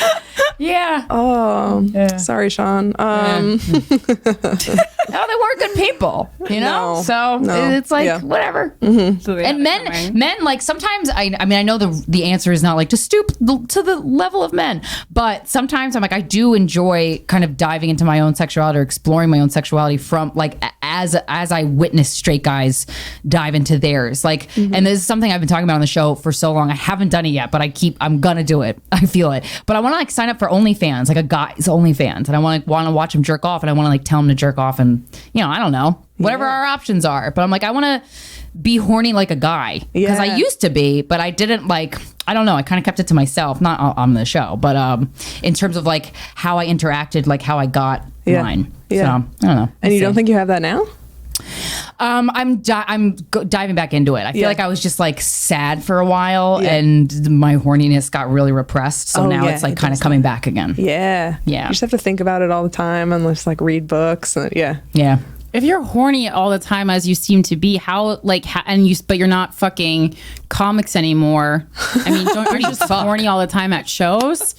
Yeah. Oh, sorry, Sean. No, they weren't good people, you know? No, so it's like, whatever. Mm-hmm. So and men, like sometimes, I mean, I know the answer is not like to stoop to the level of men, but sometimes I'm like, I do enjoy kind of diving into my own sexuality or exploring my own sexuality from like, as I witness straight guys dive into theirs. Like, and this is something I've been talking about on the show for so long. I haven't done it yet, but I'm gonna do it. I feel it. But I want to like sign up for OnlyFans, like a guy's OnlyFans, and I want to watch him jerk off, and I want to like tell him to jerk off, and I don't know, whatever our options are. But I'm like, I want to be horny like a guy because I used to be, but I didn't like. I don't know. I kind of kept it to myself, not on the show, but in terms of like how I interacted, like how I got mine. Yeah. So I don't know. And you don't think you have that now? I'm diving back into it. I feel like I was just like sad for a while, and my horniness got really repressed. So now it's like kind of coming back again. Yeah. Yeah. You just have to think about it all the time and just like read books. And, Yeah. If you're horny all the time as you seem to be, but you're not fucking comics anymore. I mean, aren't you just horny all the time at shows?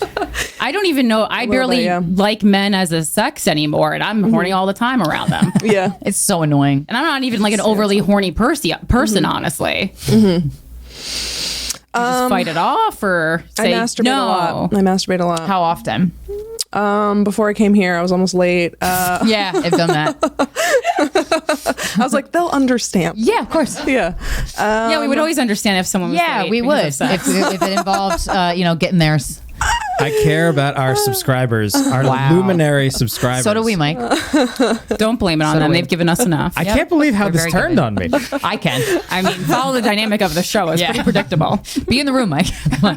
I don't even know. I barely like men as a sex anymore, and I'm horny all the time around them. Yeah. It's so annoying. And I'm not even like an overly horny person, honestly. Just fight it off or say I masturbate no. a lot. I masturbate a lot. How often? Before I came here, I was almost late. Yeah, I've done that. I was like, they'll understand. Yeah, of course. Yeah. Yeah, we would always understand if someone was late we would. because of sex. If it involves, getting theirs. I care about our subscribers, our luminary subscribers. So do we, Mike. Don't blame it on them. They've given us enough. I can't believe how They're this very turned on me. I can. I mean, follow the dynamic of the show. It's pretty predictable. Be in the room, Mike. Come on.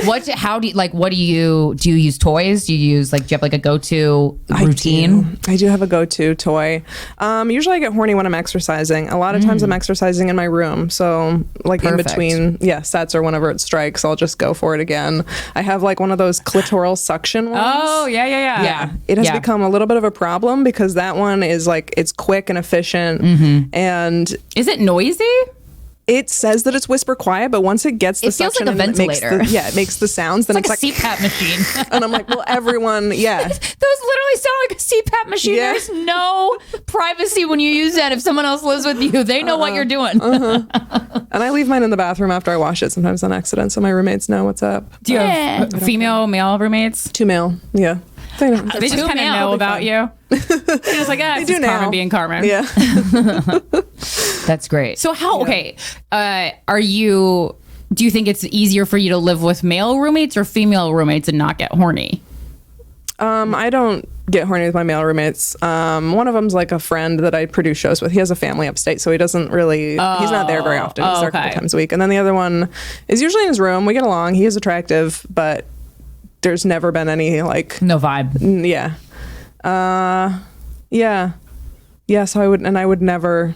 What do you use toys? Do you use do you have like a go-to routine? I do have a go-to toy. Usually I get horny when I'm exercising. A lot of times I'm exercising in my room. So like in between sets or whenever it strikes, I'll just go for it again. I have like one of those clitoral suction ones. Oh, yeah. It has become a little bit of a problem because that one is like, it's quick and efficient. And is it noisy? it says that it's whisper quiet, but once it gets the it feels suction like a and ventilator. it makes the sounds, then It's it's like a CPAP machine. and I'm like, well, everyone, Those literally sound like a CPAP machine. Yeah. There's no privacy when you use that. If someone else lives with you, they know what you're doing. And I leave mine in the bathroom after I wash it sometimes on accident, so my roommates know what's up. Do you have female, male roommates? 2 male, yeah. They don't. They just kind of know about you. They're just like, it's just Carmen being Carmen. Yeah. That's great. So how, do you think it's easier for you to live with male roommates or female roommates and not get horny? I don't get horny with my male roommates. One of them's like a friend that I produce shows with. He has a family upstate, so he doesn't really, he's not there very often. He's there a couple times a week. And then the other one is usually in his room. We get along. He is attractive, but there's never been any like... No vibe. Yeah. Yeah, so I would never,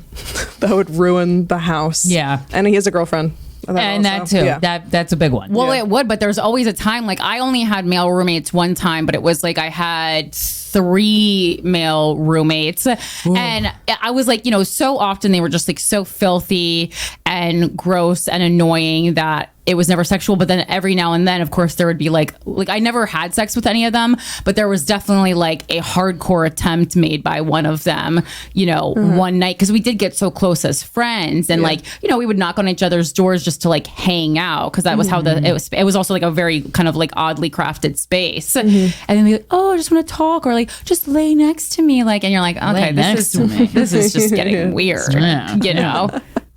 that would ruin the house. Yeah. And he has a girlfriend. And that too. Yeah. That's a big one. Well, it would, but there's always a time. Like I only had male roommates one time, but it was like I had 3 male roommates. Ooh. And I was like, so often they were just like so filthy and gross and annoying that it was never sexual. But then every now and then, of course, there would be like I never had sex with any of them, but there was definitely like a hardcore attempt made by one of them, one night, because we did get so close as friends, and we would knock on each other's doors just to like hang out, because that was how it was also like a very kind of like oddly crafted space. And then we like, I just want to talk, or like just lay next to me, like, and you're like, okay, this is just getting weird,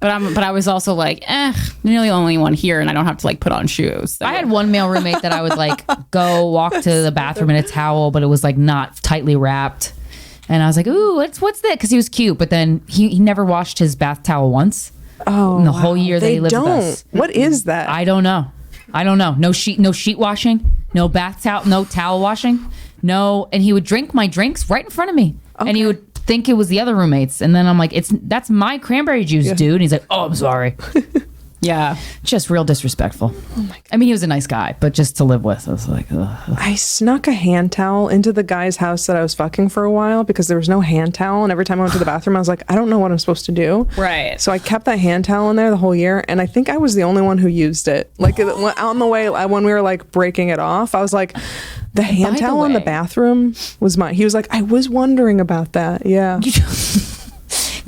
But I was also like, you're the only one here, and I don't have to like put on shoes. So. I had one male roommate that I would like go walk to the bathroom in a towel, but it was like not tightly wrapped. And I was like, ooh, what's that? Because he was cute, but then he never washed his bath towel once. Oh, in the whole year that he lived with us. What is that? I don't know. No sheet washing, no bath towel, no towel washing, no. And he would drink my drinks right in front of me, and he would think it was the other roommates, and then I'm like, that's my cranberry juice, dude. And he's like, oh, I'm sorry. Yeah, just real disrespectful. Oh my God. I mean, he was a nice guy, but just to live with, I was like, ugh. I snuck a hand towel into the guy's house that I was fucking for a while because there was no hand towel, and every time I went to the bathroom, I was like, I don't know what I'm supposed to do. Right. So I kept that hand towel in there the whole year, and I think I was the only one who used it. Like on the way, when we were like breaking it off, I was like, the hand towel in the bathroom was mine. He was like, I was wondering about that. Yeah.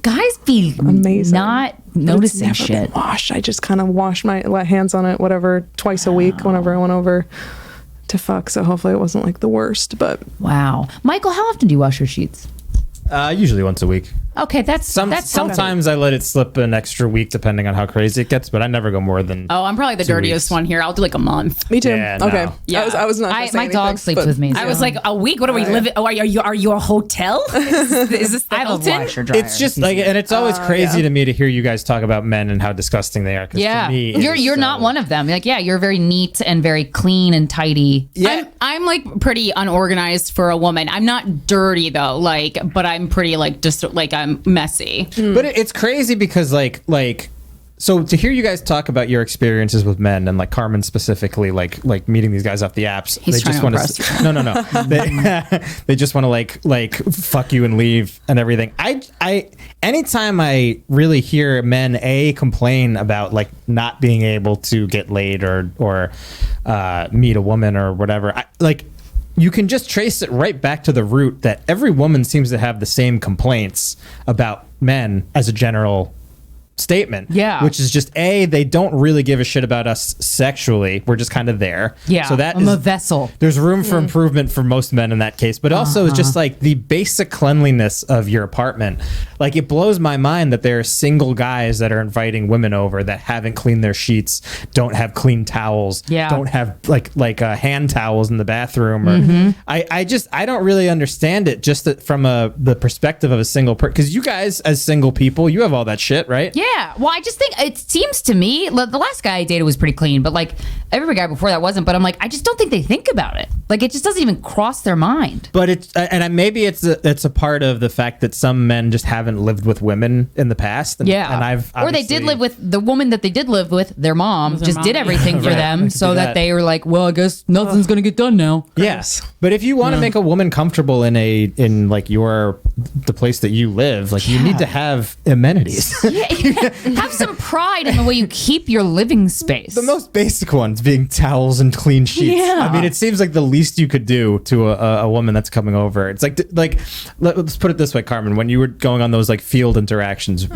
Guys be amazing. Not noticing it's never shit. Been washed. I just kind of wash my hands on it, whatever, twice a week whenever I went over to fuck. So hopefully it wasn't like the worst. But wow, Michael, how often do you wash your sheets? Usually once a week. Okay, that's sometimes I let it slip an extra week depending on how crazy it gets, but I never go more than. Oh, I'm probably the dirtiest one here. I'll do like a month. Me too. Yeah, okay. No. Yeah. I was not. My dog sleeps with me. I was like, a week. What are we living? Oh, are you a hotel? Is this the Hilton? It's just like, and it's always crazy to me to hear you guys talk about men and how disgusting they are. Yeah, to me, you're not one of them. Like, yeah, you're very neat and very clean and tidy. Yeah, I'm like pretty unorganized for a woman. I'm not dirty though, but I'm pretty like just like I'm messy. But it's crazy because like so to hear you guys talk about your experiences with men, and like Carmen specifically, like meeting these guys off the apps, He's they just want to they just want to like fuck you and leave and everything. I anytime I really hear men complain about like not being able to get laid or meet a woman or whatever, you can just trace it right back to the root that every woman seems to have the same complaints about men as a general statement. Yeah. Which is just they don't really give a shit about us sexually. We're just kind of there. Yeah. So that I'm a vessel. There's room for improvement for most men in that case. But also it's just like the basic cleanliness of your apartment. Like it blows my mind that there are single guys that are inviting women over that haven't cleaned their sheets, don't have clean towels, don't have like hand towels in the bathroom. Or I don't really understand it just from the perspective of a single person. Because you guys as single people, you have all that shit, right? Yeah, well, I just think it seems to me the last guy I dated was pretty clean, but like every guy before that wasn't. But I'm like, I just don't think they think about it. Like it just doesn't even cross their mind. But maybe it's a part of the fact that some men just haven't lived with women in the past. And they did live with the woman that they did live with. Their mom did everything for them, so that they were like, well, I guess nothing's gonna get done now. Yes, but if you want to make a woman comfortable in like the place that you live, like you need to have amenities. Have some pride in the way you keep your living space. The most basic ones being towels and clean sheets. Yeah. I mean, it seems like the least you could do to a woman that's coming over. It's like let's put it this way, Carmen. When you were going on those like field interactions,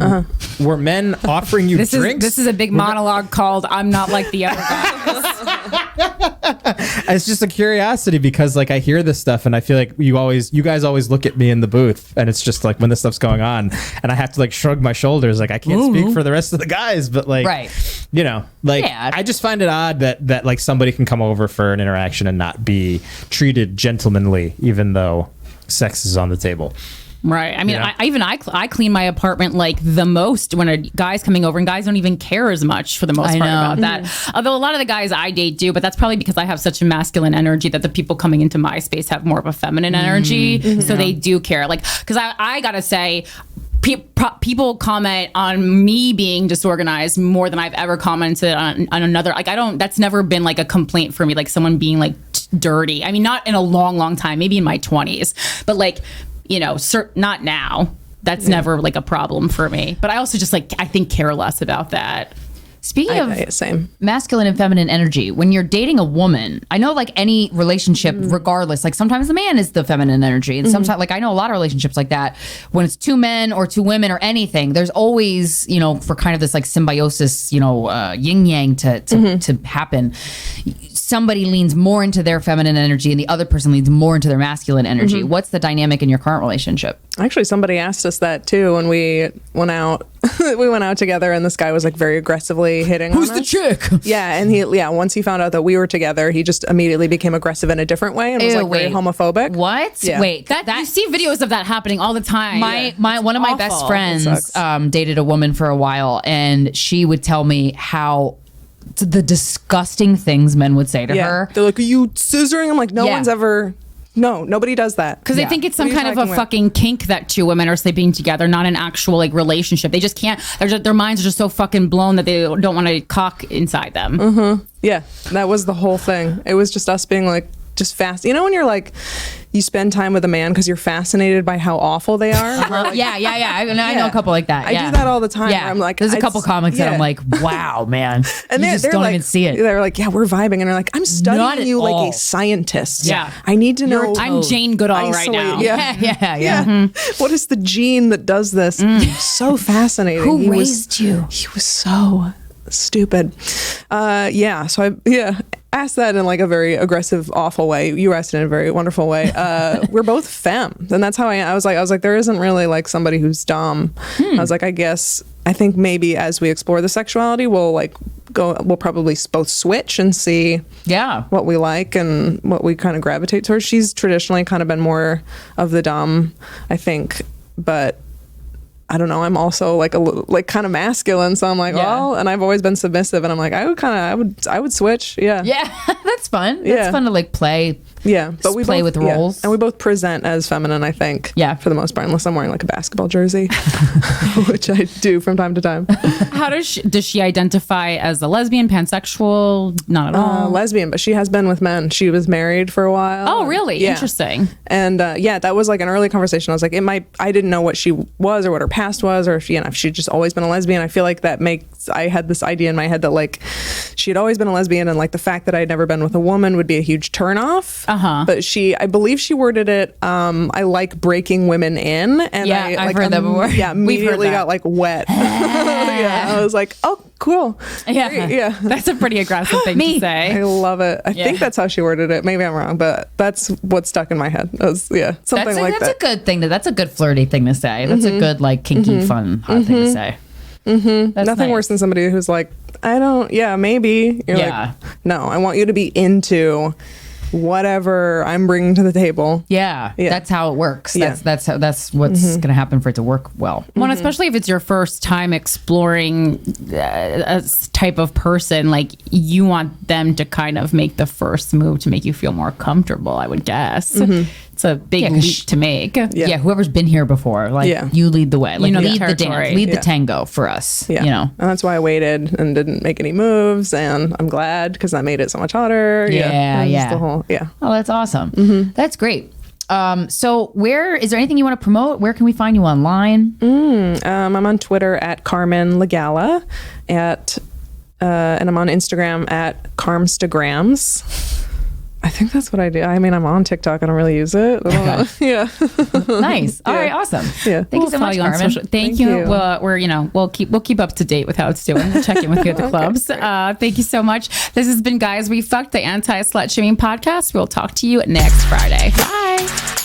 were men offering you drinks? This is a big monologue called "I'm Not Like the Other Guys." It's just a curiosity because like I hear this stuff and I feel like you guys always look at me in the booth and it's just like when this stuff's going on and I have to like shrug my shoulders like I can't speak for the rest of the guys, but like I just find it odd that like somebody can come over for an interaction and not be treated gentlemanly even though sex is on the table. Right. I mean, I clean my apartment like the most when a guy's coming over, and guys don't even care as much for the most part about that. Although a lot of the guys I date do, but that's probably because I have such a masculine energy that the people coming into my space have more of a feminine energy. So they do care. Like, because I gotta say, people comment on me being disorganized more than I've ever commented on another. Like, that's never been like a complaint for me, like someone being like dirty. I mean, not in a long time, maybe in my 20s, but like, not now. That's never like a problem for me. But I also just I think care less about that. Speaking of same masculine and feminine energy, when you're dating a woman, I know like any relationship, regardless, like sometimes the man is the feminine energy. And sometimes, like I know a lot of relationships like that, when it's two men or two women or anything, there's always, for kind of this like symbiosis, yin yang to happen. Somebody leans more into their feminine energy and the other person leans more into their masculine energy. What's the dynamic in your current relationship? Actually, somebody asked us that too when we went out. We went out together, and this guy was like very aggressively hitting. Who's on the us. chick? Yeah, and once he found out that we were together, he just immediately became aggressive in a different way and was like very homophobic. What? Yeah. Wait, that you see videos of that happening all the time. One of my best friends dated a woman for a while, and she would tell me how the disgusting things men would say to her. They're like, "Are you scissoring?" I'm like, "One's ever." No, nobody does that. Because they think it's some kind of a fucking kink that two women are sleeping together, not an actual like relationship. They just can't. Their minds are just so fucking blown that they don't want to cock inside them. Yeah, that was the whole thing. It was just us being like, just fast. When you're like, you spend time with a man because you're fascinated by how awful they are. Like, I know a couple like that. I do that all the time. Where I'm like, there's a couple comics that I'm like, wow, man. And you just don't even see it. They're like, yeah, we're vibing, and they're like, I'm studying you like a scientist. Yeah, I need to know. I'm Jane Goodall right now. Yeah. What is the gene that does this? So fascinating. Who raised you? He was so stupid. So I asked that in like a very aggressive, awful way. You asked it in a very wonderful way. We're both femme, and that's how I was like, there isn't really like somebody who's dumb. I was like, I think maybe as we explore the sexuality, we'll probably both switch and see what we like and what we kind of gravitate towards. She's traditionally kind of been more of the dumb, I think, but I don't know. I'm also like kind of masculine, so I'm like, and I've always been submissive, and I'm like, I would switch. Yeah, that's fun. That's fun to like play. Yeah, but we play with roles, and we both present as feminine, I think. Yeah, for the most part, unless I'm wearing like a basketball jersey, which I do from time to time. How does she identify as a lesbian, pansexual? Not at all. Lesbian, but she has been with men. She was married for a while. Oh, really? Interesting. And that was like an early conversation. I was like, I didn't know what she was or what her past was, or if she'd just always been a lesbian. I feel like I had this idea in my head that like she had always been a lesbian, and like the fact that I had never been with a woman would be a huge turnoff. But I believe she worded it, I like breaking women in. And I've heard that before. Yeah, immediately got like wet. I was like, oh, cool. Yeah. That's a pretty aggressive thing to say. I love it. I think that's how she worded it. Maybe I'm wrong, but that's what stuck in my head. Something like that. That's a good thing. That's a good flirty thing to say. That's a good like kinky, fun, hot thing to say. Nothing worse than somebody who's like, maybe. You're like, no, I want you to be into whatever I'm bringing to the table. That's how it works. That's what's going to happen for it to work well. Well, especially if it's your first time exploring a type of person, like you want them to kind of make the first move to make you feel more comfortable, I would guess. It's a big leap to make. Whoever's been here before, like you lead the way, like lead the dance, lead the tango for us. And that's why I waited and didn't make any moves, and I'm glad because that made it so much hotter. The whole, Oh, that's awesome. That's great. So is there anything you want to promote? Where can we find you online? I'm on Twitter at Carmen Lagala and I'm on Instagram at Carmstagrams. I think that's what I do. I mean, I'm on TikTok. I don't really use it. I don't know. Nice. All right. Awesome. Thank you so much, Carmen. Thank you. We'll keep up to date with how it's doing. We'll check in with you at the clubs. Thank you so much. This has been Guys We Fcked, the anti-slut shaming podcast. We'll talk to you next Friday. Bye.